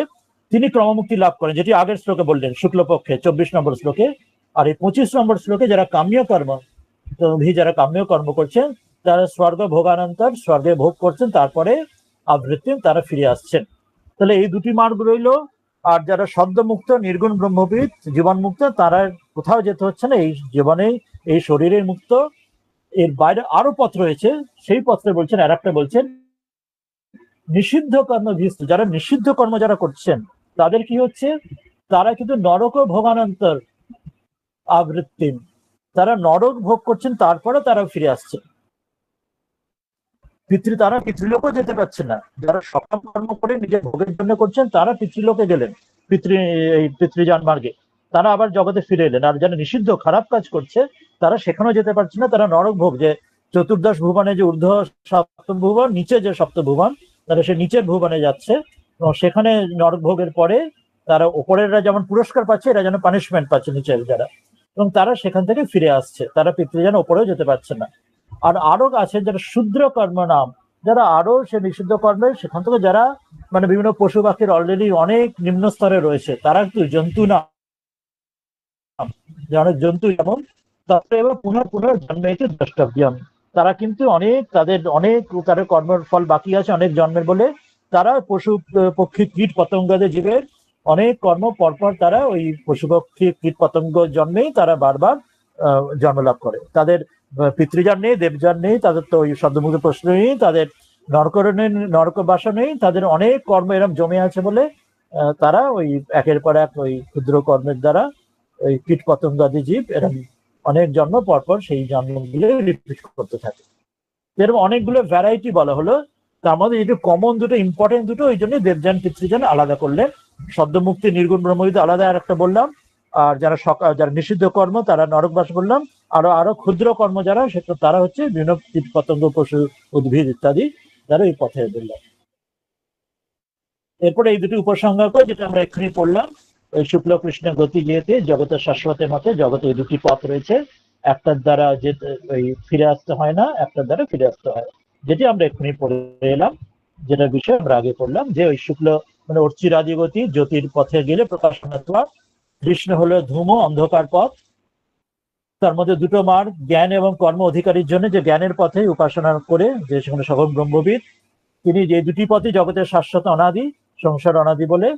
তিনি ক্রমমুক্তি লাভ করেন, যেটি আগের শ্লোকে বললেন শুক্লপক্ষে 24 নম্বর শ্লোকে। আর এই 25 নম্বর শ্লোকে যারা কাম্য কর্ম, যারা কাম্য কর্ম করছেন তারা স্বর্গ ভোগানন্তর, স্বর্গে ভোগ করছেন, তারপরে আবৃত্তি তারা ফিরে আসছেন। তাহলে এই দুটি মার্গ রইল। আর যারা সদ্যমুক্ত নির্গুণ ব্রহ্মবিদ জীবন মুক্ত, তারা কোথাও যেতে হচ্ছে না, এই জীবনে এই শরীরের মুক্ত। এর বাইরে আরো পথ রয়েছে, সেই পথে বলছেন আর একটা বলছেন নিষিদ্ধ কর্ম ভিস্ত, যারা নিষিদ্ধ কর্ম যারা করছেন তাদের কি হচ্ছে, তারা কিন্তু নরক ভোগানন্তর আবৃত্তি, তারা নরক ভোগ করছেন, তারপরে তারা ফিরে আসছে। তারা পিতৃলোকও যেতে পারছে না। যারা সকাম কর্ম করে নিজের ভোগের জন্য করছেন তারা পিতৃলোকে গেলেন, পিতৃযান মার্গে, তারা আবার জগতে ফিরে এলেন। আর যারা নিষিদ্ধ খারাপ কাজ করছে তারা সেখানেও যেতে পারছে না, তারা নরক ভোগ, যে চতুর্দশ ভুবনে যে ঊর্ধ্ব সপ্তম ভুবন, নিচে যে সপ্ত ভুবন, তারা সে নিচের ভুবনে যাচ্ছে, এবং সেখানে নরক ভোগের পরে তারা ওপরেরা যেমন পুরস্কার পাচ্ছে, এরা যেন পানিশমেন্ট পাচ্ছে নিচের যারা, এবং তারা সেখান থেকে ফিরে আসছে, তারা পিতৃযান ওপরেও যেতে পারছে না। আর আরো আছে যারা শূদ্র কর্ম নাম, যারা আরো সে নিষিদ্ধ কর্মে সেখান থেকে যারা মানে বিভিন্ন পশু পাখির অলরেডি অনেক নিম্ন স্তরে রয়েছে, তারা একটু জন্তু না, যে অনেক জন্তু যেমন, তারপরে এবার জন্মেতে দ্রষ্টব্যম, তারা কিন্তু অনেক, তাদের অনেক তাদের কর্মের ফল বাকি আছে অনেক জন্মের বলে, তারা পশু পক্ষী কীট পতঙ্গদের জীবের অনেক কর্ম পরপর তারা ওই পশু পক্ষী কীট পতঙ্গ জন্মেই তারা বারবার জন্মলাভ করে। তাদের পিতৃযান নেই, দেবযান নেই, তাদের তো ওই শব্দমুক্ত প্রশ্ন নেই, তাদের নরকবাসা নেই, তাদের অনেক কর্ম এরম জমে আছে বলে তারা ওই একের পর এক ওই ক্ষুদ্র কর্মের দ্বারা ওই কীট পতঙ্গাদি জীব এরকম অনেক জন্ম পরপর সেই জন্মগুলো রিপিট করতে থাকে। এরকম অনেকগুলো ভ্যারাইটি বলা হলো, তার মধ্যে যেটা কমন দুটো, ইম্পর্টেন্ট দুটো, ওই জন্য দেবযান পিতৃযান আলাদা করলেন। শব্দমুক্তি নির্গুণ ব্রহ্মবিদ আলাদা আর একটা বললাম, আর যারা নিষিদ্ধ কর্ম তারা নরকবাস বললাম, আরো ক্ষুদ্র কর্ম যারা, সেটা তারা হচ্ছে বিভিন্ন কীট পতঙ্গ পশু উদ্ভিদ ইত্যাদি, যারা এই পথে বললাম। এরপরে এই দুটি উপসংহার করে যেটা আমরা এক্ষুনি পড়লাম, ওই শুক্ল কৃষ্ণ গতি যেতে জগতের শাশ্বতের মতে, জগতে এই দুটি পথ রয়েছে, একটার দ্বারা যে ওই ফিরে আসতে হয় না, একটার দ্বারা ফিরে আসতে হয়, যেটি আমরা এক্ষুনি পড়ে এলাম, যেটা বিষয় আমরা আগে পড়লাম, যে ওই শুক্ল মানে অর্চিরাদি গতি, জ্যোতির পথে গেলে প্রকাশনাত্মা, কৃষ্ণ হলো ধূম অন্ধকার পথ। তার মধ্যে দুটো মার্গ, জ্ঞান এবং কর্ম অধিকারীর জন্য, যে জ্ঞানের পথে উপাসনা করে যে সেখানে সকল ব্রহ্মবিদ, তিনি যে দুটি পথে জগতের শাশ্বত অনাদি, সংসার অনাদি বলে,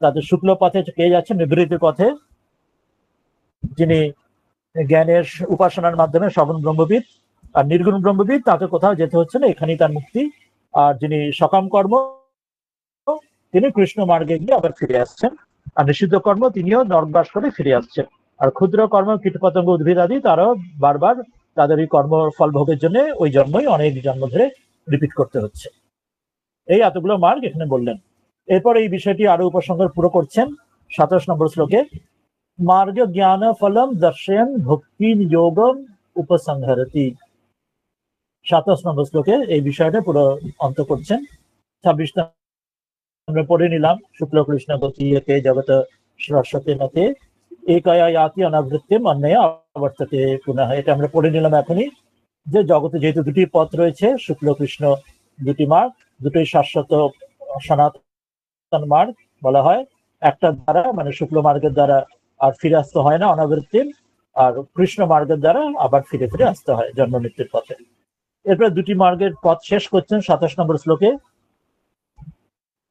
তাদের শুক্ল পথে পেয়ে যাচ্ছেন নিবৃত্তির পথে, যিনি জ্ঞানের উপাসনার মাধ্যমে সবন ব্রহ্মবিদ। আর নির্গুণ ব্রহ্মবিদ, তাকে কোথাও যেতে হচ্ছে না, এখানেই তার মুক্তি। আর যিনি সকাম কর্ম, তিনি কৃষ্ণ মার্গে গিয়ে আবার ফিরে আসছেন, আর নিষিদ্ধ কর্ম তিনিও নরকবাস করে ফিরে আসছেন। আর ক্ষুদ্র কর্ম কীটপতঙ্গ উদ্ভিদ আদি তারাও বারবার তাদের এই কর্ম ফল ভোগের জন্য ওই জন্মই অনেক জন্ম ধরে রিপিট করতে হচ্ছে। এই এতগুলো মার্গ এখানে বললেন। এরপর এই বিষয়টি আরো উপসংহার পুরো করছেন 27 নম্বর শ্লোকে। মার্গ জ্ঞান ফলম দর্শয়ন ভক্তি যোগম উপসংহরতি। 27 নম্বর শ্লোকে এই বিষয়টা পুরো অন্ত করছেন। 26 আমরা পড়ে নিলাম। শুক্ল কৃষ্ণ গতিয়তে জগত সরস্বতী মতে একয়া ইয়াতি অনাবৃত্তিম অন্যয়া আবর্ততে পুনঃ। এটা আমরা পড়ে নিলাম এখনই, যে জগতে যেহেতু দুটি পথ রয়েছে, শুক্ল কৃষ্ণ দুটি মার্গ, দুটোই শাশ্বত সনাতন মার্গ বলা হয়। একটা দ্বারা মানে শুক্ল মার্গের দ্বারা আর ফিরে আসতে হয় না অনাবৃত্তিম, আর কৃষ্ণ মার্গের দ্বারা আবার ফিরে ফিরে আসতে হয় জন্ম মৃত্যুর পথে। এরপরে দুটি মার্গের পথ শেষ করছেন 27 নম্বর শ্লোকে।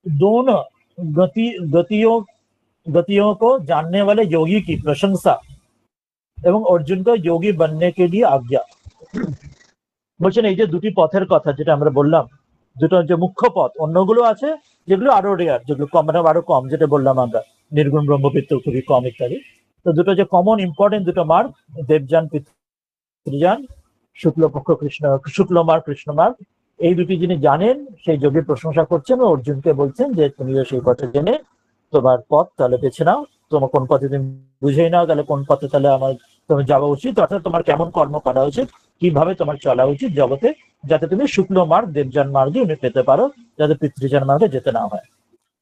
दोनों गतियों को जानने वाले योगी की प्रशंसा এবং অর্জুন को योगी बनने के लिए आज्ञा। বলছেন এই যে দুটি পথের কথা যেটা আমরা বললাম, দুটো যে মুখ্য পথ, অন্যগুলো আছে যেগুলো আরো রেয়ার, যেগুলো কম মানে আরো কম, যেটা বললাম আমরা নির্গুণ ব্রহ্মবিত্ত খুবই কম ইত্যাদি। তো দুটো যে কমন ইম্পর্টেন্ট দুটো মার্গ, দেবযান পিতৃযান, শুক্লপক্ষ কৃষ্ণ শুক্ল মার্গ কৃষ্ণ মার্গ, এই দুটি যিনি জানেন সেই যোগীর প্রশংসা করছেন ও অর্জুনকে বলছেন যে তুমিও সেই পথে জেনে তোমার পথ তাহলে বেছে নাও, তোমার কোন পথে তুমি বুঝেই নাও তাহলে কোন পথে তাহলে আমার তোমার যাওয়া উচিত, অর্থাৎ তোমার কেমন কর্ম করা উচিত, কিভাবে তোমার চলা উচিত জগতে, যাতে তুমি শুক্ল মার্গ দেবযান মার্গে উনি পেতে পারো, যাতে পিতৃযান মার্গে যেতে না হয়।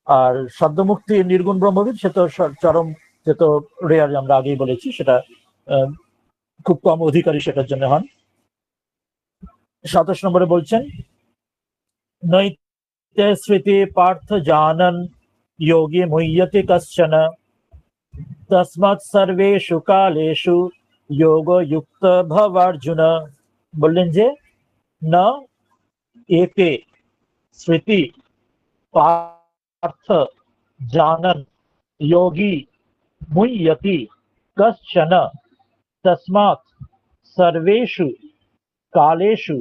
আর সদ্যমুক্তি নির্গুণ ব্রহ্মবিদ সে তো চরম, সে তো রেয়ার, আমরা আগেই বলেছি, সেটা খুব কম অধিকারী সেটার জন্য হন। 27 নম্বরে বলছেন নৈতে স্মৃতি পার্থ জানন योगी मुह्यति कश्चन तस्मात् सर्वेषु कालेषु योग युक्त भव अर्जुन। বললেন যে না এতে স্মৃতি পার্থ জানন योगी मुह्यति कश्चन तस्मात् सर्वेषु कालेषु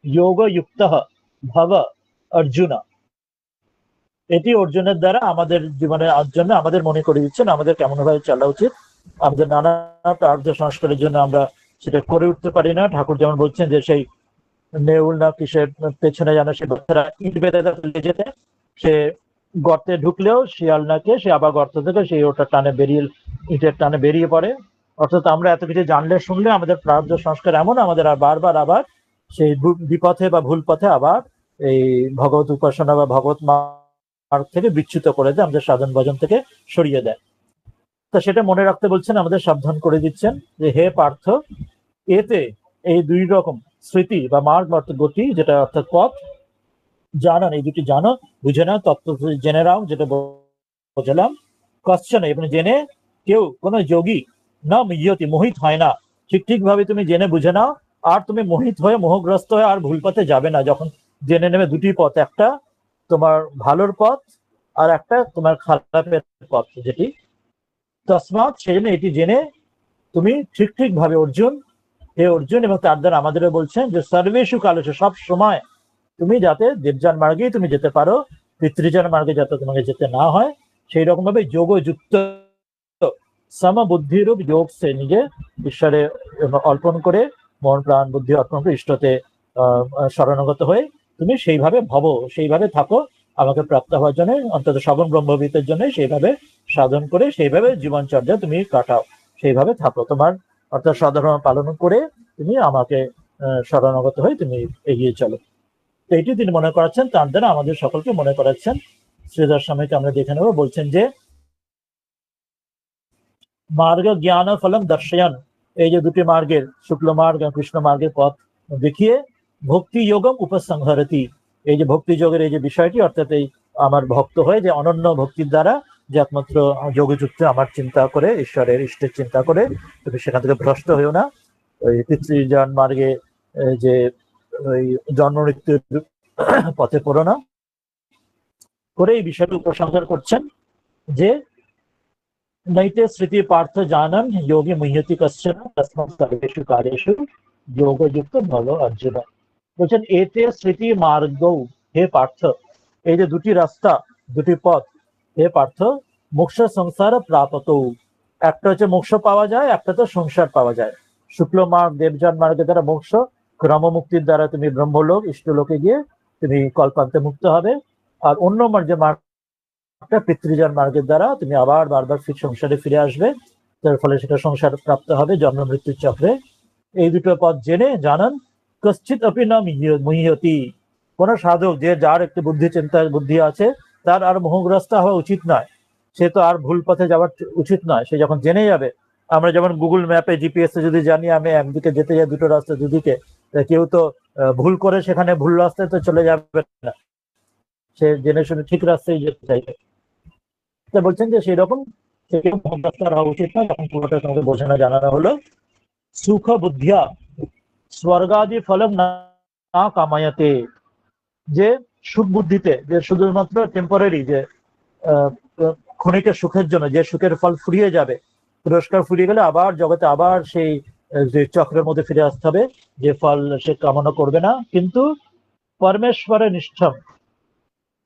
योग युक्त भव अर्जुन। এটি অর্জুনের দ্বারা আমাদের জীবনের জন্য আমাদের মনে করে দিচ্ছেন আমাদের কেমন ভাবে চলা উচিত। আমাদের নানা প্রার্থ সংস্কারের জন্য আমরা সেটা করে উঠতে পারি না। ঠাকুর যেমন বলছেন যে সেই নেউল না কিসের পেছনে যেন সে বাচ্চারা ইট বেঁধে যেতে, সে গর্তে ঢুকলেও শিয়াল নাকে সে আবার গর্ত থেকে সেই ওটা টানে বেরিয়ে ইটের টানে বেরিয়ে পড়ে। অর্থাৎ আমরা এত কিছু জানলে শুনলে আমাদের প্রার্থ সংস্কার এমন আমাদের আর বারবার আবার সেই বিপথে বা ভুল পথে আবার এই ভগবত উপাসনা বা ভগবত মার্গ থেকে বিচ্যুত করে দেয়, আমাদের সাধন ভজন থেকে সরিয়ে দেয়। তা সেটা মনে রাখতে বলছেন, আমাদের সাবধান করে দিচ্ছেন যে হে পার্থ, এতে এই দুই রকম স্মৃতি বা মার্গ অর্থাৎ গতি, যেটা অর্থাৎ পথ, জানান এই দুটি জানো, বুঝে নাও, তত্ত্ব জেনে নাও, যেটা বোঝালাম। কশ্চন এবং জেনে কেউ কোনো যোগী না মিয়তি মোহিত হয় না, ঠিক ভাবে তুমি জেনে বুঝে নাও, আর তুমি মোহিত হয়ে মোহগ্রস্ত হয়ে আর ভুল পথে যাবে না। যখন জেনে নেবে দুটি পথ, একটা তোমার ভালোর পথ আর একটা তোমার খারাপের পথ যেটি, তসমাৎ সেই জন্য এটি জেনে তুমি ঠিক ভাবে অর্জুন, হে অর্জুন, এবং তার দ্বারা আমাদেরও বলছেন যে সর্বেষু কালেষু সব সময় তুমি যাতে দেবযান মার্গেই তুমি যেতে পারো, পিতৃযান মার্গে যাতে তোমাকে যেতে না হয়, সেই রকম ভাবে যোগযুক্ত সমবুদ্ধিরূপ যোগ সে নিজে ঈশ্বরে অর্পণ করে, মন প্রাণ বুদ্ধি অর্পণ করে ইষ্টতে শরণাগত হয়ে তুমি সেইভাবে ভব, সেইভাবে থাকো আমাকে প্রাপ্ত হওয়ার জন্য, অন্তত শ্রবণ ব্রহ্মবিদের জন্য সেইভাবে সাধন করে সেইভাবে জীবনচর্যা তুমি কাটাও, সেইভাবে থাকো তোমার অর্থাৎ সধর্ম পালন করে তুমি আমাকে শরণাগত হয়ে তুমি এগিয়ে চলো। এইটি তিনি মনে করাচ্ছেন, তার দ্বারা আমাদের সকলকে মনে করাচ্ছেন। শ্রীধর স্বামীকে আমরা দেখে নেব, বলছেন যে মার্গ জ্ঞান ফলম দর্শয়ন, এই যে দুটি মার্গের শুক্ল মার্গ এবং কৃষ্ণ মার্গের পথ দেখিয়ে, ভক্তি যোগম উপসংহরতি, এই যে ভক্তি যোগের এই যে বিষয়টি, অর্থাৎ এই আমার ভক্ত হয়ে যে অনন্য ভক্তির দ্বারা যে একমাত্র যোগযুক্ত আমার চিন্তা করে ঈশ্বরের ইষ্টের চিন্তা করে, তুমি সেখান থেকে ভ্রষ্ট হয়েও না, ওই পিতৃযান মার্গে যে ওই জন্ম মৃত্যুর পথে পড়ো না করে এই বিষয়টি উপসংহার করছেন যে নৈতে স্মৃতি পার্থ জানন যোগী মুহ্যতি কশ্চন তস্মাৎ সর্বেষু কালেষু যোগযুক্ত ভব অর্জুন। বলছেন এতে স্মৃতি মার্গ, হে পার্থ, এই যে দুটি রাস্তা দুটি পথ হে পার্থ, মোক্ষ সংসার প্রাপত। একটা হচ্ছে মোক্ষ পাওয়া যায়, একটা তো সংসার পাওয়া যায়। শুক্ল মার্গ দেবযান মার্গের দ্বারা মোক্ষ, ক্রমমুক্তির দ্বারা তুমি ব্রহ্মলোক ইষ্টলোকে গিয়ে তুমি কল্পান্তে মুক্ত হবে। আর অন্য যে মার্গটা পিতৃযান মার্গের দ্বারা তুমি আবার বারবার সংসারে ফিরে আসবে, যার ফলে সেটা সংসার প্রাপ্ত হবে জন্ম মৃত্যুর চক্রে। এই দুটো পথ জেনে জানান কশ্চিৎ অপি না মুহ্যতি, কোন সাধক যে যার একটু বুদ্ধি চিন্তা বুদ্ধি আছে তার আর মোহগ্রস্ত হওয়া উচিত নয়, সে তো আর ভুল পথে যাওয়ার উচিত নয়। সে যখন জেনে যাবে, আমরা যেমন গুগল ম্যাপে জিপিএস এ যদি জানি আমি একদিকে যেতে যাই দুটো রাস্তা দুদিকে, কেউ তো ভুল করে সেখানে ভুল রাস্তায় তো চলে যাবে না, সে জেনে শুনে ঠিক রাস্তায় যেতে চাইবে। বলছেন যে সেই রকম মোহগ্রস্ত হওয়া উচিত নয়। যখন পুরোটা তোমাকে বোঝানো জানানো হলো, সুখ বুদ্ধিয়া স্বর্গাদি ফলম না কামায়াতে, যে সুখ বুদ্ধিতে, যে শুধুমাত্র টেম্পোরারি, যে ক্ষণিকের সুখের জন্য, যে সুখের ফল ফুরিয়ে যাবে, পুরস্কার ফুরিয়ে গেলে আবার জগতে আবার সেই যে চক্রের মধ্যে ফিরে আসতে হবে, যে ফল সে কামনা করবে না। কিন্তু পরমেশ্বরের নিষ্ঠম,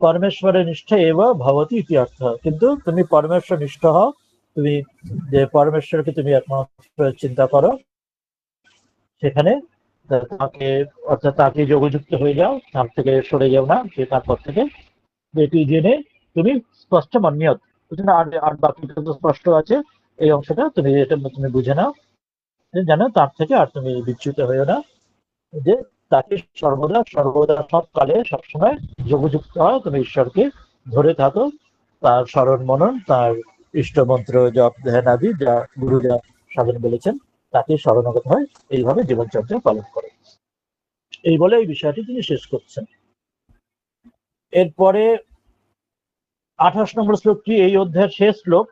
পরমেশ্বরের নিষ্ঠা এব ভবতি ইতি অর্থ, কিন্তু তুমি পরমেশ্বর নিষ্ঠ হও, তুমি যে পরমেশ্বরকে তুমি একমাত্র চিন্তা করো, সেখানে তাকে অর্থাৎ তাকে যোগযুক্ত হয়ে যাও, তার থেকে সরে যাও না, সে তারপর থেকে এটি জেনে তুমি স্পষ্ট মান্যত। আর বাকিটা তো স্পষ্ট আছে, এই অংশটা তুমি এটা তুমি বুঝে নাও, জানো তার থেকে আর তুমি বিচ্যুত হয়েও না, যে তাকে সর্বদা সর্বদা সব কালে সবসময় যোগযুক্ত হয়, তুমি ঈশ্বরকে ধরে থাকো, তার স্মরণ মনন, তার ইষ্ট মন্ত্র জপ ধ্যান আদি যা গুরুরা সাধন বলেছেন তাকে শরণাগত হয়, এইভাবে জীবনচর্যা পালন করে। এই বলে এই বিষয়টি তিনি শেষ করছেন। এরপরে 28 নম্বর শ্লোকটি এই অধ্যায়ের শেষ শ্লোক।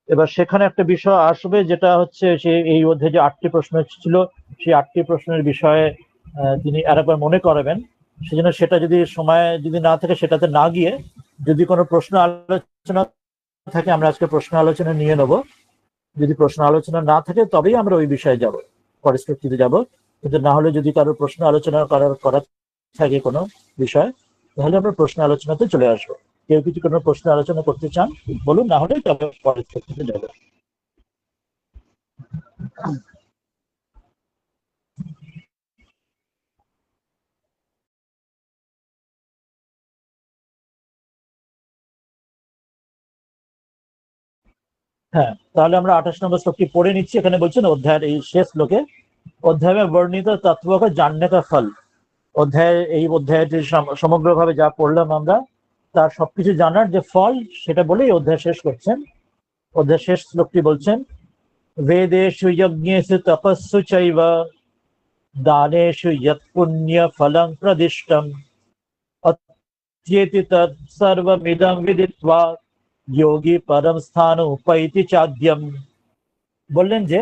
এবার সেখানে একটা বিষয় আসবে, যেটা হচ্ছে সে এই অধ্যায়ে যে 8টি প্রশ্ন ছিল, সেই 8টি প্রশ্নের বিষয়ে তিনি আরেকবার মনে করাবেন। সেজন্য সেটা যদি সময় যদি না থাকে, সেটাতে না গিয়ে যদি কোনো প্রশ্ন আলোচনা থাকে, আমরা আজকে প্রশ্ন আলোচনা নিয়ে নেব। যদি প্রশ্ন আলোচনা না থাকে তবেই আমরা ওই বিষয়ে যাব, পরিস্থিতিতে যাব। কিন্তু না হলে যদি কারো প্রশ্ন আলোচনা করার থাকে কোনো বিষয়, তাহলে আমরা প্রশ্ন আলোচনাতে চলে আসবো। কেউ কিছু কোনো প্রশ্ন আলোচনা করতে চান বলুন, না হলে তবে পরিস্থিতিতে যাবে। হ্যাঁ, তাহলে আমরা 28 নম্বর শ্লোকটি পড়ে নিচ্ছি। এখানে বলছেন অধ্যায়ের এই শেষ শ্লোকে, অধ্যায়ে বর্ণিত তত্ত্ব জাননে কা ফল। এই অধ্যায়টি সমগ্রভাবে যা পড়লাম আমরা, তার সবকিছু জানার যে ফল, সেটা বলেই অধ্যায় শেষ করছেন। অধ্যায় শেষ শ্লোকটি বলছেন, বেদেষু যজ্ঞেষু তপস্সু চৈব দানেষু যৎ পুণ্য ফলং প্রদিষ্টম অত্যেতি তৎ সর্বমিদং বিদিত্বা যোগী পরম স্থান উপৈতি চাদ্যম। বললেন যে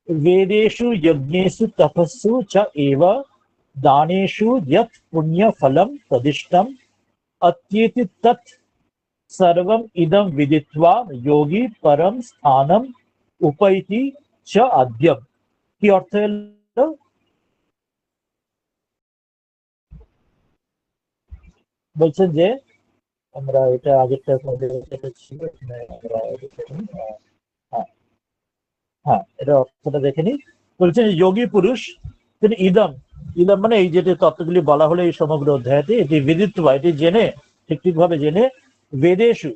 वेदेषु यज्ञेषु तपस्सु च एव दानेषु यत् पुण्यफलं प्रदिष्टम् अत्येति तत् सर्वम् इदं विदित्वा योगी परम स्थानम उपैति च आद्यम। কি অর্থ হলো? বলছেন যে আমরা এটা আগেরটা ছিল, হ্যাঁ এটা অর্থটা দেখে নি। বলছেন যোগী পুরুষ, তিনি ইদম, ইদম মানে এই যে তত্ত্বগুলি বলা হলো এই সমগ্র অধ্যায়তে, এটি বিদিত্ব, এটি জেনে, ঠিক ভাবে জেনে, বেদেশু,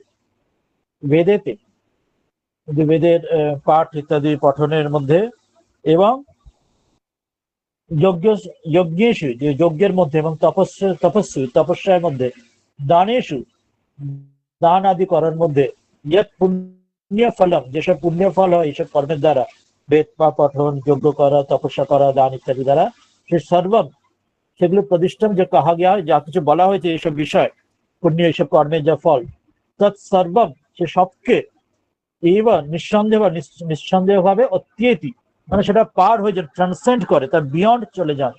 বেদেতে, বেদের পাঠ ইত্যাদি পঠনের মধ্যে, এবং যজ্ঞেশু, যে যজ্ঞের মধ্যে, এবং তপস্যার মধ্যে, দানেশু, দান আদি করার মধ্যে, ইয়ৎ পুণ্য ফলম, যেসব পুণ্য ফল হয় এইসব কর্মের দ্বারা, বেদ বা পঠন, যজ্ঞ করা, তপস্যা করা, দান ইত্যাদি দ্বারা, সে সর্বম, সেগুলো প্রতিষ্ঠান যে কাহা গিয়া, যা কিছু বলা হয়েছে এইসব বিষয়, পুণ্য এইসব কর্মের যা ফল, তৎসর্বম, সে সবকে, এইবার নিঃসন্দেহ ভাবে অত্যেতি, মানে সেটা পার হয়ে যান, ট্রান্সেন্ড করে, তার বিয়ন্ড চলে যান,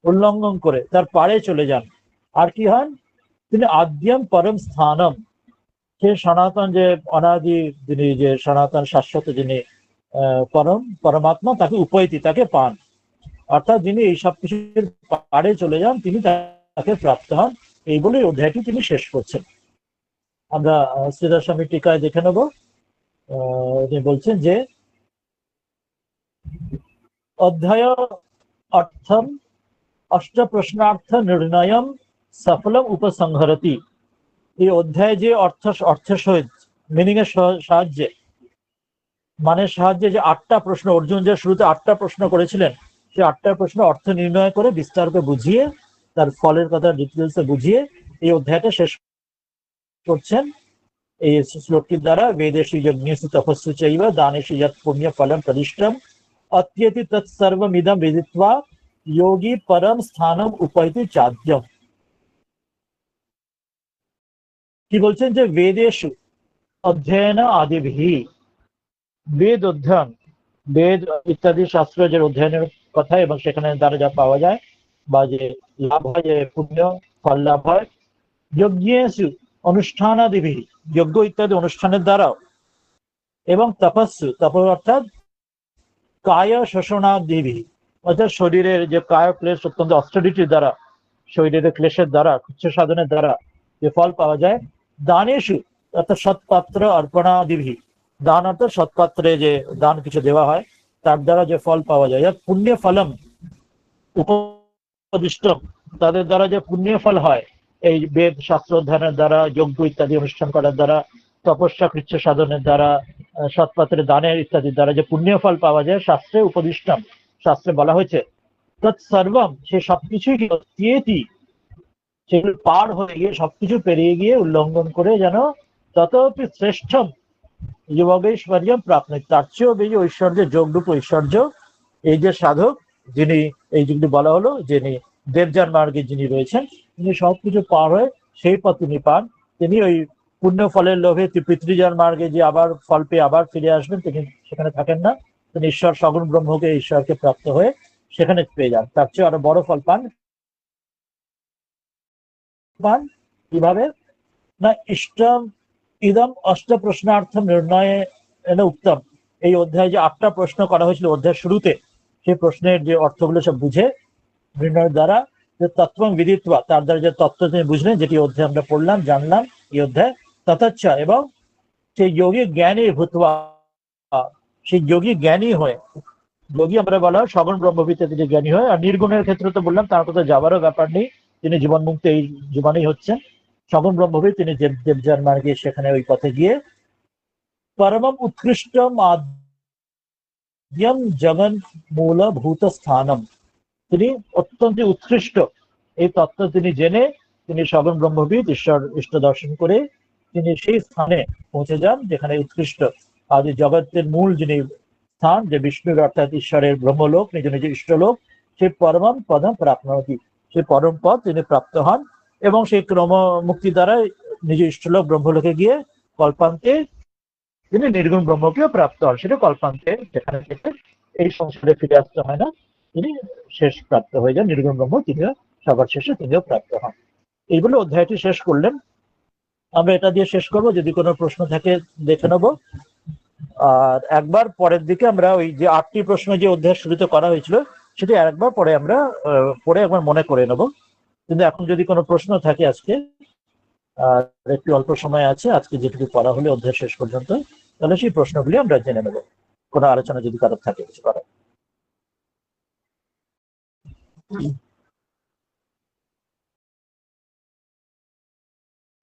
উল্লঙ্ঘন করে তার পারে চলে যান। আর কি হন? তিনি আদ্যম পরম স্থানম, সে সনাতন, যে অনাদি, যিনি যে সনাতন শাশ্বত, যিনি পরমাত্মা, তাকে উপৈতি, তাকে পান। অর্থাৎ যিনি এই সব কিছুর পারে চলে যান, তিনি তাকে প্রাপ্ত হন। এই বলে অধ্যায়টি তিনি শেষ করছেন। আমরা শ্রীধর স্বামী টিকায় দেখে নেব। তিনি বলছেন যে অধ্যায় অর্থম অষ্ট প্রশ্নার্থ নির্ণয়ম সফলম উপসংহরতি। এই অধ্যায় যে অর্থের সহিত মিনিং এর সাহায্যে, মানের সাহায্যে যে 8টা প্রশ্ন, অর্জুন যে শুরুতে 8টা প্রশ্ন করেছিলেন, সেই 8টা প্রশ্ন অর্থ নির্ণয় করে বিস্তার করে বুঝিয়ে, তার ফলের কথা ডিটেলসে বুঝিয়ে এই অধ্যায়টা শেষ করছেন এই শ্লোকটির দ্বারা। বেদেশি যজ্ঞেষু তপস্যু চৈব দানেষু যৎ পুণ্য ফলম প্রদিষ্টম অত্যেতি তৎসর্বমিদম বিদিত্বা যোগী পরম স্থানম উপৈতি চাদ্যম। কি বলছেন যে বেদেশু অধ্যয়ন আদিভি, বেদ অধ্যয়ন, বেদ ইত্যাদি শাস্ত্র যে অধ্যয়নের কথা এবং সেখানে দ্বারা যা পাওয়া যায় বা যে লাভ হয়, যে পুণ্য ফল লাভ হয়, যজ্ঞেষু অনুষ্ঠানাদিভি, যজ্ঞ ইত্যাদি অনুষ্ঠানের দ্বারাও, এবং তপস্যু, তপ অর্থাৎ কায় শোষণাদিভি, অর্থাৎ শরীরের যে কায় ক্লেশ অত্যন্ত অস্ট্রিটির দ্বারা, শরীরের ক্লেশের দ্বারা, উচ্চ সাধনের দ্বারা যে ফল পাওয়া যায়। দানেশু অর্থাৎ সৎপাত্র অর্পণাদিভি, দান অর্থাৎ সৎপাত্রে যে দান কিছু দেওয়া হয় তার দ্বারা যে ফল পাওয়া যায়। পুণ্য ফলম উপদিষ্ট, তাদের দ্বারা যে পুণ্য ফল হয় এই বেদ শাস্ত্র অধ্যয়নের দ্বারা, যজ্ঞ ইত্যাদি অনুষ্ঠান করার দ্বারা, তপস্যা কৃচ্ছ সাধনের দ্বারা, সৎপাত্রে দানের ইত্যাদির দ্বারা যে পুণ্য ফল পাওয়া যায়, শাস্ত্রে উপদিষ্টম, শাস্ত্রে বলা হয়েছে, তৎসর্বম, সে সবকিছুই সেগুলো পার হয়ে গিয়ে, সবকিছু পেরিয়ে গিয়ে, উল্লঙ্ঘন করে যেন ততপি শ্রেষ্ঠম যোগৈশ্বর্য প্রাপ্ত, তার চেয়েও বেশি ঐশ্বর্যের যোগরূপ ঐশ্বর্য এই যে সাধক, যিনি এই যুগটি বলা হলো, যিনি দেবযান মার্গে যিনি রয়েছেন, তিনি সবকিছু পার হয়ে সেই পথ তিনি পান। তিনি ওই পুণ্য ফলের লোভে পিতৃযান মার্গে যে আবার ফল পেয়ে আবার ফিরে আসবেন, তিনি সেখানে থাকেন না। তিনি ঈশ্বর সগুণ ব্রহ্মকে, ঈশ্বরকে প্রাপ্ত হয়ে সেখানে পেয়ে যান, তার চেয়ে আরো বড় ফল পান। কিভাবে না, ইষ্টম ইদম অষ্ট প্রশ্নার্থ নির্ণয়ে উত্তম, এই অধ্যায়ে যে 8টা প্রশ্ন করা হয়েছিল অধ্যায়ের শুরুতে, সেই প্রশ্নের যে অর্থগুলো সব বুঝে নির্ণয়ের দ্বারা, যে তত্ত্ব বিদিত্বা, তার দ্বারা যে তত্ত্ব তিনি বুঝলেন, যেটি অধ্যায় আমরা পড়লাম, জানলাম এই অধ্যায়, তথাচ্ছা, এবং সেই যোগী জ্ঞানী ভূতবা, সেই যোগী জ্ঞানী হয়ে, যোগী আমরা বলা হয় সগুণ ব্রহ্মবিদ্যাতে যে জ্ঞানী হয়, আর নির্গুণের ক্ষেত্রে তো বললাম তার কথা যাবারও ব্যাপার নেই, তিনি জীবন মুক্ত এই জীবনেই হচ্ছেন সগুণ ব্রহ্মবিদ। তিনি দেবযান মার্গে সেখানে ওই পথে গিয়ে পরমম উৎকৃষ্টম আদ্যম জগন মূলভূত স্থানম, তিনি অত্যন্ত উৎকৃষ্ট এই তত্ত্ব তিনি জেনে, তিনি সগুণ ব্রহ্মবিদ, ঈশ্বর ইষ্ট দর্শন করে তিনি সেই স্থানে পৌঁছে যান যেখানে উৎকৃষ্ট আদি জগতের মূল যিনি স্থান, যে বিষ্ণুর অর্থাৎ ঈশ্বরের ব্রহ্মলোক, নিজ নিজ ইষ্টলোক, সেই পরমম পদম প্রাপ্নতি, সেই পরম পদ তিনি প্রাপ্ত হন, এবং সেই ক্রম মুক্তি দ্বারা নিজ ইষ্টলোক ব্রহ্মলোকে গিয়ে কল্পান্তে তিনি নির্গুণ ব্রহ্মকেও প্রাপ্ত হন। সেটা কল্পান্তে, যেখানে থেকে এই সংসারে ফিরে আসতে হয় না, তিনি শেষ প্রাপ্ত হয়ে যান নির্গুণ ব্রহ্ম, তিনিও সবার শেষে তিনিও প্রাপ্ত হন। এই বলে অধ্যায়টি শেষ করলেন। আমরা এটা দিয়ে শেষ করবো, যদি কোনো প্রশ্ন থাকে দেখে নেবো। আর একবার পরের দিকে আমরা ওই যে 8টি প্রশ্ন যে অধ্যায় শুরুতে করা হয়েছিল সেটি আরেকবার পরে আমরা পরে একবার মনে করে নেব। কিন্তু এখন যদি কোনো প্রশ্ন থাকে আজকে, আর একটু অল্প সময় আছে আজকে যেটুকু পড়া হলে অধ্যায় শেষ পর্যন্ত, তাহলে সেই প্রশ্নগুলি আমরা জেনে নেব, কোনো আলোচনা যদি কারোর থাকে কিছু করার।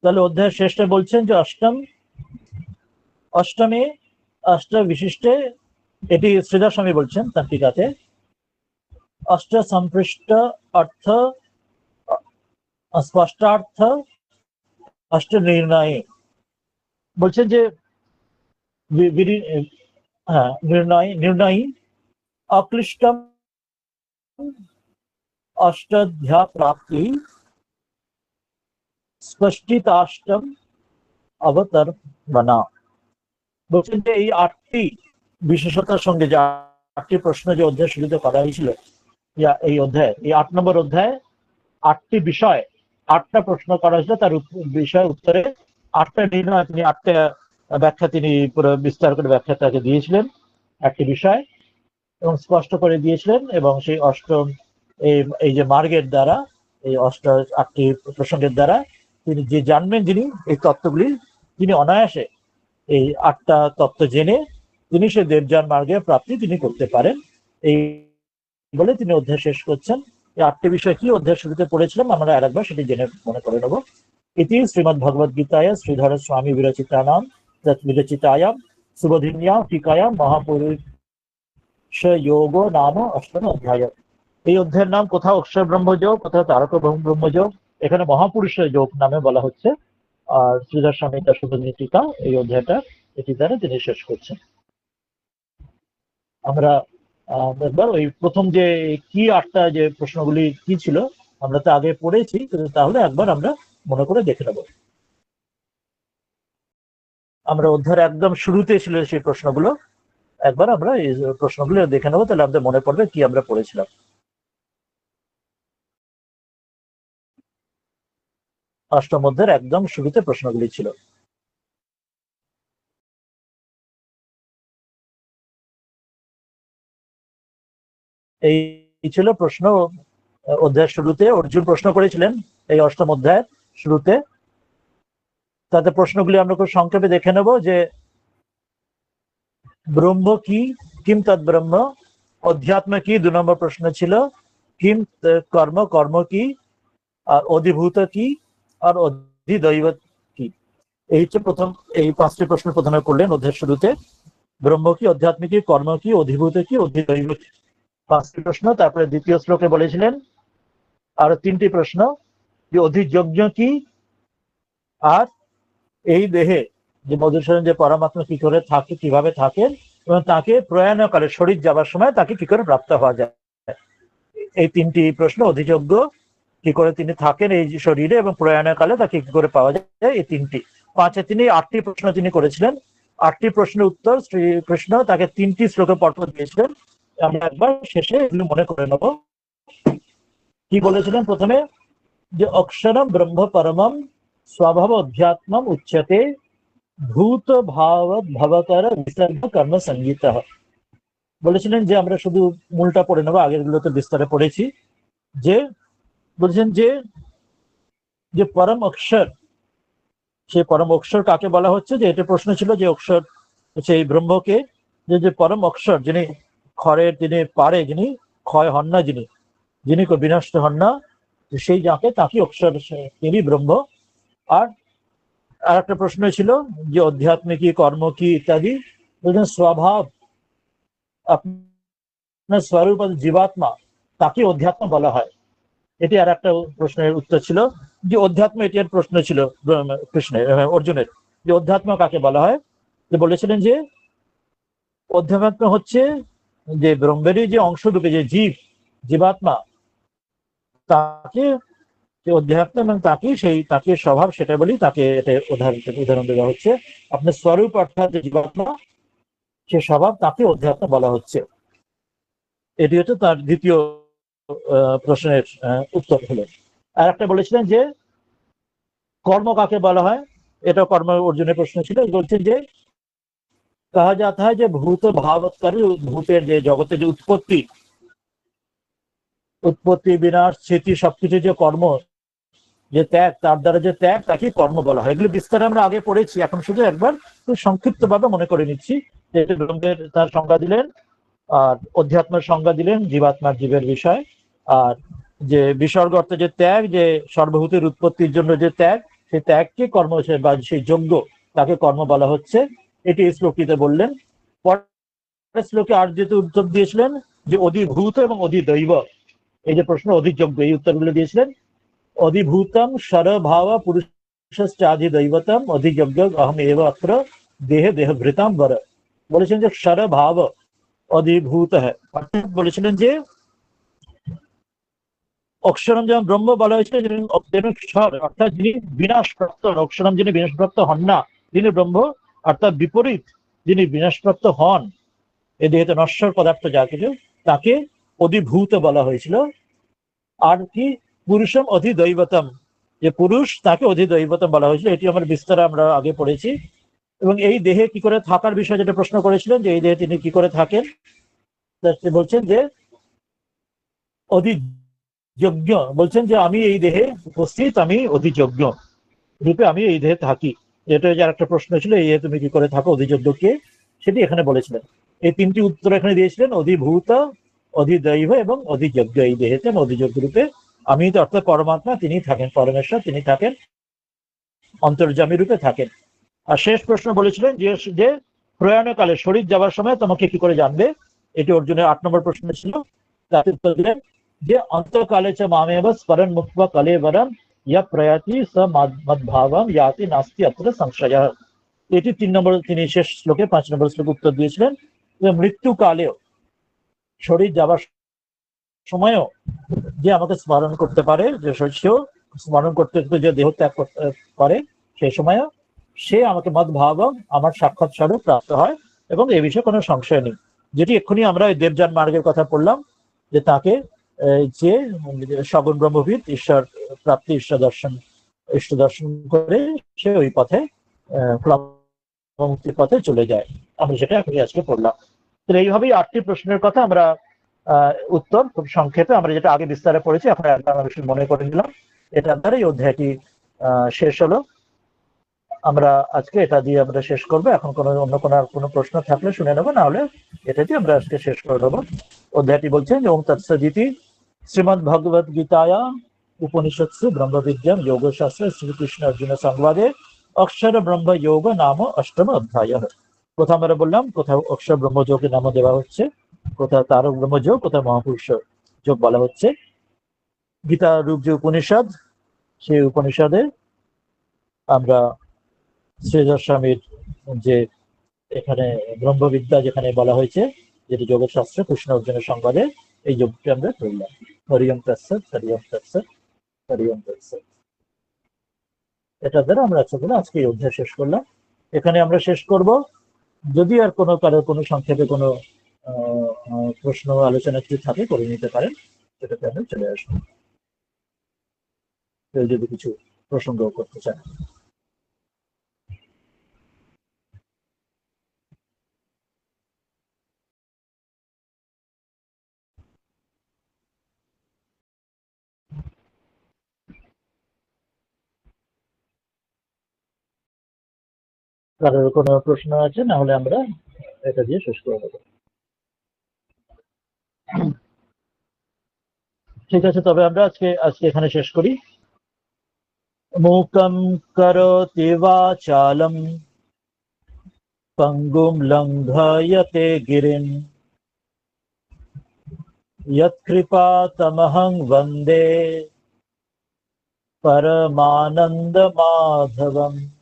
তাহলে অধ্যায় শেষটা বলছেন যে অষ্টমে অষ্ট বিশিষ্টে, এটি শ্রীধর স্বামী বলছেন তার টিকাতে, অষ্ট সম্পৃষ্ট অর্থ স্পষ্টার্থ অষ্ট নির্ণয়ে, বলছেন যে নির্ণয়ী অক্লিষ্টম অষ্টাধ্যায় প্রাপ্তি স্পষ্টিতাষ্টম অবতার বানা। বলছেন যে এই 8টি বিশেষতার সঙ্গে যে 8টি প্রশ্ন যে অধ্যায় শুরুতে করা হয়েছিল, এই অধ্যায়, এই 8 নম্বর অধ্যায় 8টি বিষয়, 8টা প্রশ্ন করা হয়েছিল, তার বিষয় উত্তরে 8টা নির্ণয়, তিনি 8টা ব্যাখ্যা তিনি পুরো বিস্তার করে ব্যাখ্যা তাকে দিয়েছিলেন 8টি বিষয়, এবং স্পষ্ট করে দিয়েছিলেন। এবং সেই অষ্টম এই যে মার্গের দ্বারা এই 8টি প্রসঙ্গের দ্বারা তিনি যে জানবেন, যিনি এই তত্ত্বগুলি, তিনি অনায়াসে এই 8টা তত্ত্ব জেনে তিনি সে দেবযান মার্গের প্রাপ্তি তিনি করতে পারেন। এই বলে তিনি অধ্যায় শেষ করছেন। এই 8টি বিষয় কি অধ্যায় শুরুতে পড়েছিলাম, আমরা আরেকবার সেটি জেনে মনে করে নেব। ইতি শ্রীমদ্ ভগবদ গীতায় শ্রীধর স্বামী বিরচিতানাম বিরচিতায়াম সুবোধিন্যাম টিকায়াম মহাপুরুষ যোগ নাম অষ্টম অধ্যায়। এই অধ্যায়ের নাম কোথাও অক্ষর ব্রহ্মযোগ, কোথাও তারক ব্রহ্মযোগ, এখানে মহাপুরুষ যোগ নামে বলা হচ্ছে। আর শ্রীধর স্বামী তার সুবোধিনী টিকা এই অধ্যায়টা এটি দ্বারা তিনি শেষ করছেন। আমরা একবার ওই প্রথম যে কি 8টা যে প্রশ্নগুলি কি ছিল আমরা তো আগে পড়েছি, তাহলে একবার আমরা মনে করে দেখে নেব। আমরা অধ্যায়ের একদম শুরুতে ছিল সেই প্রশ্নগুলো, একবার আমরা এই প্রশ্নগুলো দেখে নেবো, তাহলে আমাদের মনে পড়বে কি আমরা পড়েছিলাম। অষ্টম অধ্যায়ের একদম শুরুতে প্রশ্নগুলি ছিল। এই ছিল প্রশ্ন। অধ্যায়ের শুরুতে অর্জুন প্রশ্ন করেছিলেন এই অষ্টম অধ্যায়ের শুরুতে। তাতে প্রশ্নগুলি আমরা খুব সংক্ষেপে দেখে নেব যে ব্রহ্ম কি, কিম তৎ ব্রহ্ম, অধ্যাত্ম কি 2 নম্বর প্রশ্ন ছিল, কিম কর্ম, কর্ম কি, আর অধিভূত কি, আর অধিদৈব কি। এই হচ্ছে প্রথম, এই 5টি প্রশ্ন প্রথমে করলেন অধ্যায়ের শুরুতে। ব্রহ্ম কি, অধ্যাত্ম কি, কর্ম কি, অধিভূত কি, অধিদৈব কি, 5টি প্রশ্ন। তারপরে দ্বিতীয় শ্লোকে বলেছিলেন আরো 3টি প্রশ্ন, যে অধিযজ্ঞ কি, আর এই দেহে যে মধুসূদন যে পরমাত্মা কি করে থাকে, কিভাবে থাকেন, এবং তাকে প্রয়াণকালে শরীর যাবার সময় তাকে কি করে প্রাপ্ত হওয়া যায়। এই 3টি প্রশ্ন, অধিযজ্ঞ কি করে তিনি থাকেন এই শরীরে, এবং প্রয়াণকালে তাকে কি করে পাওয়া যায়, এই 3টি। 5-এ তিনি 8টি প্রশ্ন তিনি করেছিলেন। 8টি প্রশ্নের উত্তর শ্রীকৃষ্ণ তাকে 3টি শ্লোকে পরপর দিয়েছিলেন। আমরা একবার শেষে এগুলো মনে করে নেব। কি বলেছিলেন প্রথমে, যে অক্ষরম ব্রহ্ম পরমম স্বভাব অধ্যাত্মম উচ্যতে ভূত ভাবত ভবতর বিসর্গ কর্ম সঙ্গীত। বলেছিলেন যে আমরা শুধু মূলটা পড়ে নেবো, আগের গুলোতে বিস্তারে পড়েছি। যে বলছেন যে যে পরম অক্ষর, সে পরম অক্ষর কাকে বলা হচ্ছে, যে এটা প্রশ্ন ছিল যে অক্ষর হচ্ছে এই ব্রহ্মকে, যে পরম অক্ষর যিনি খড়ের, যিনি পারে, যিনি ক্ষয় হন না, যিনি যিনি বিনষ্ট হন না, সেই যাকে তাকে অক্ষর, তিনি ব্রহ্ম। আর একটা প্রশ্ন ছিল যে অধ্যাত্ম কি, কর্ম কি ইত্যাদি। বলছেন স্বভাব, আপনার স্বরূপ জীবাত্মা, তাকে অধ্যাত্ম বলা হয়। এটি আর একটা প্রশ্নের উত্তর ছিল, যে অধ্যাত্ম, এটি আর প্রশ্ন ছিল কৃষ্ণের, অর্জুনের, যে অধ্যাত্ম কাকে বলা হয়। যে বলেছিলেন যে অধ্যাত্ম হচ্ছে যে ব্রহ্মেরই যে অংশ রূপে যে জীব, জীবাত্মা, তাকে অধ্যাত্ম, এবং তাকে সেই তাকে স্বভাব সেটা বলি, তাকে এটা উদাহরণ দেওয়া হচ্ছে। আপনার স্বরূপ অর্থাৎ যে জীবাত্মা, সে স্বভাব, তাকে অধ্যাত্ম বলা হচ্ছে। এটি হচ্ছে তার দ্বিতীয় প্রশ্নের উত্তর হলো। আর একটা বলেছিলেন যে কর্ম কাকে বলা হয়, এটা কর্ম অর্জুনের প্রশ্ন ছিল। বলছেন যে কাহা যাতা হয় যে ভূত ভাবৎকারী, ভূতের যে জগতের যে উৎপত্তি, বিনাশ, স্মৃতি, সবকিছু যে কর্ম, যে ত্যাগ, তার দ্বারা যে ত্যাগ, তাকে কর্ম বলা হয়। এগুলো বিস্তারে আমরা আগে পড়েছি, এখন শুধু একবার সংক্ষিপ্ত ভাবে মনে করে নিচ্ছি। যে ব্রহ্মের তার সংজ্ঞা দিলেন, আর অধ্যাত্মের সংজ্ঞা দিলেন, জীবাত্মার জীবের বিষয়। আর যে বিসর্গ অর্থে যে ত্যাগ, যে সর্বভূতের উৎপত্তির জন্য যে ত্যাগ, সেই ত্যাগকে কর্ম, বা সেই যজ্ঞ, তাকে কর্ম বলা হচ্ছে। এটি এই শ্লোকিতে বললেন। পরের শ্লোকে আর যেহেতু উত্তর দিয়েছিলেন যে অধিভূত এবং অধিদৈব, এই যে প্রশ্ন অধিযজ্ঞ, এই উত্তরগুলো দিয়েছিলেন। অধিভূতম স্বরভাব পুরুষাধিদৈবতম অধিযজ্ঞ অহম এব অত্র দেহে দেহভৃতাম বর। বলেছেন যে স্বরভাব অধিভূত হ্যাঁ, অর্থাৎ বলেছিলেন যে অক্ষরম যেমন ব্রহ্ম বলা হয়েছিল, স্বর অর্থাৎ যিনি বিনাশপ্রাপ্ত, অক্ষরম যিনি বিনাশপ্রাপ্ত হন না, তিনি ব্রহ্ম। অর্থাৎ বিপরীত, যিনি বিনাশপ্রাপ্ত হন, এ দেহেতে নশ্বর পদার্থ যা কিছু, তাকে অধিভূত বলা হয়েছিল। আর কি পুরুষম অধিদৈবতম, যে পুরুষ, তাকে অধিদৈবতম বলা হয়েছিল। এটি আমার বিস্তারে আমরা আগে পড়েছি। এবং এই দেহে কি করে থাকার বিষয়ে যেটা প্রশ্ন করেছিলেন, যে এই দেহে তিনি কি করে থাকেন, বলছেন যে অধিযজ্ঞ যজ্ঞ বলছেন যে আমি এই দেহে উপস্থিত, আমি অধিযজ্ঞ রূপে আমি এই দেহে থাকি। এটা যে একটা প্রশ্ন ছিল, এই তুমি কি করে থাকো, অধিযজ্ঞ কে, সেটি এখানে বলেছিলেন। এই তিনটি উত্তর এখানে দিয়েছিলেন, অধিভূত, অধিদৈব এবং অধিযজ্ঞ। এই দেহেতে অধিযজ্ঞ রূপে আমি তো অর্থাৎ পরমাত্মা, তিনি থাকেন, পরমেশ্বর তিনি থাকেন, অন্তর্যামী রূপে থাকেন। আর শেষ প্রশ্ন বলেছিলেন যে প্রয়াণকালে শরীর যাবার সময় তোমাকে কি করে জানবে, এটি অর্জুনের 8 নম্বর প্রশ্ন ছিল। তাতে উত্তর দিলেন যে অন্তকালে চ মামেব স্মরণ মুক্ত্বা কলেবরম ইয়া প্রয়াতি স মদ্ভাবম ইয়াতি নাস্তি অত্র সংশয়। এটি 3 নম্বর, তিনি শেষ শ্লোকে 5 নম্বর শ্লোকে উত্তর দিয়েছিলেন যে মৃত্যুকালেও, শরীর যাবার সময়ও যে আমাকে স্মরণ করতে পারে, যে সেও স্মরণ করতে করতে যে দেহ ত্যাগ করে, সেই সময়ও সে আমাকে মদ ভাবম, আমার সাক্ষাৎ স্বরূপ প্রাপ্ত হয়, এবং এ বিষয়ে কোনো সংশয় নেই। যেটি এক্ষুনি আমরা দেবযান মার্গের কথা পড়লাম, যে তাকে যে সগুণ ব্রহ্মবিদ ঈশ্বর প্রাপ্তি, ইষ্ট দর্শন করে সে ওই পথে মুক্তির পথে চলে যায়। আমরা সেটা এখনই আজকে পড়লাম। তো এইভাবেই 8টি প্রশ্নের কথা আমরা উত্তর খুব সংক্ষেপে, আমরা যেটা আগে বিস্তারে পড়েছি এখন আমরা বেশি মনে করে নিলাম। এটার দ্বারা এই অধ্যায়টি শেষ হলো। আমরা আজকে এটা দিয়ে আমরা শেষ করবো। এখন অন্য কোনো প্রশ্ন থাকলে শুনে নেবো, না হলে এটা দিয়ে আমরা আজকে শেষ করে দেবো। অধ্যায়টি বলছেন যে ওম তৎসদিতি শ্রীমদ ভগবদ গীতায়া উপনিষৎসু ব্রহ্মবিদ্যাম যোগশাস্ত্রে শ্রীকৃষ্ণ অর্জুন সংবাদে অক্ষর ব্রহ্ম যোগ নাম অষ্টম অধ্যায়। কোথাও আমরা বললাম, কোথাও অক্ষর ব্রহ্মযোগের নাম দেওয়া হচ্ছে, কোথাও তারক ব্রহ্মযোগ, কোথাও মহাপুরুষ যোগ বলা হচ্ছে। গীতা রূপ যে উপনিষদ, সেই উপনিষদে আমরা শ্রীধর স্বামীর যে এখানে ব্রহ্মবিদ্যা যেখানে বলা হয়েছে, যেটি যোগশাস্ত্র কৃষ্ণ অর্জুনের সংবাদে, এই যোগটি আমরা করলাম। হরিয়ম তৎসৎ, হরিয়ম তৎসৎ, হরিয়ম তৎসৎ। এটা দ্বারা আমরা আজকে এই অধ্যায় শেষ করলাম। এখানে আমরা শেষ করব। যদি আর কারো কোনো সংক্ষেপে কোনো প্রশ্ন আলোচনা কিছু থাকে করে নিতে পারেন, সেটাতে আমরা চলে আসবো, কেউ যদি কিছু প্রসঙ্গ করতে চান। কারোর কোনো প্রশ্ন আছে, না হলে আমরা এটা দিয়ে শেষ করে দেবো। ঠিক আছে, তবে আমরা আজকে এখানে শেষ করি। মূকং করোতি বাচালম পঙ্গুম লঙ্ঘয়তে গিরিম यत्कृपातमहं वन्दे परमानन्दमाधवम्।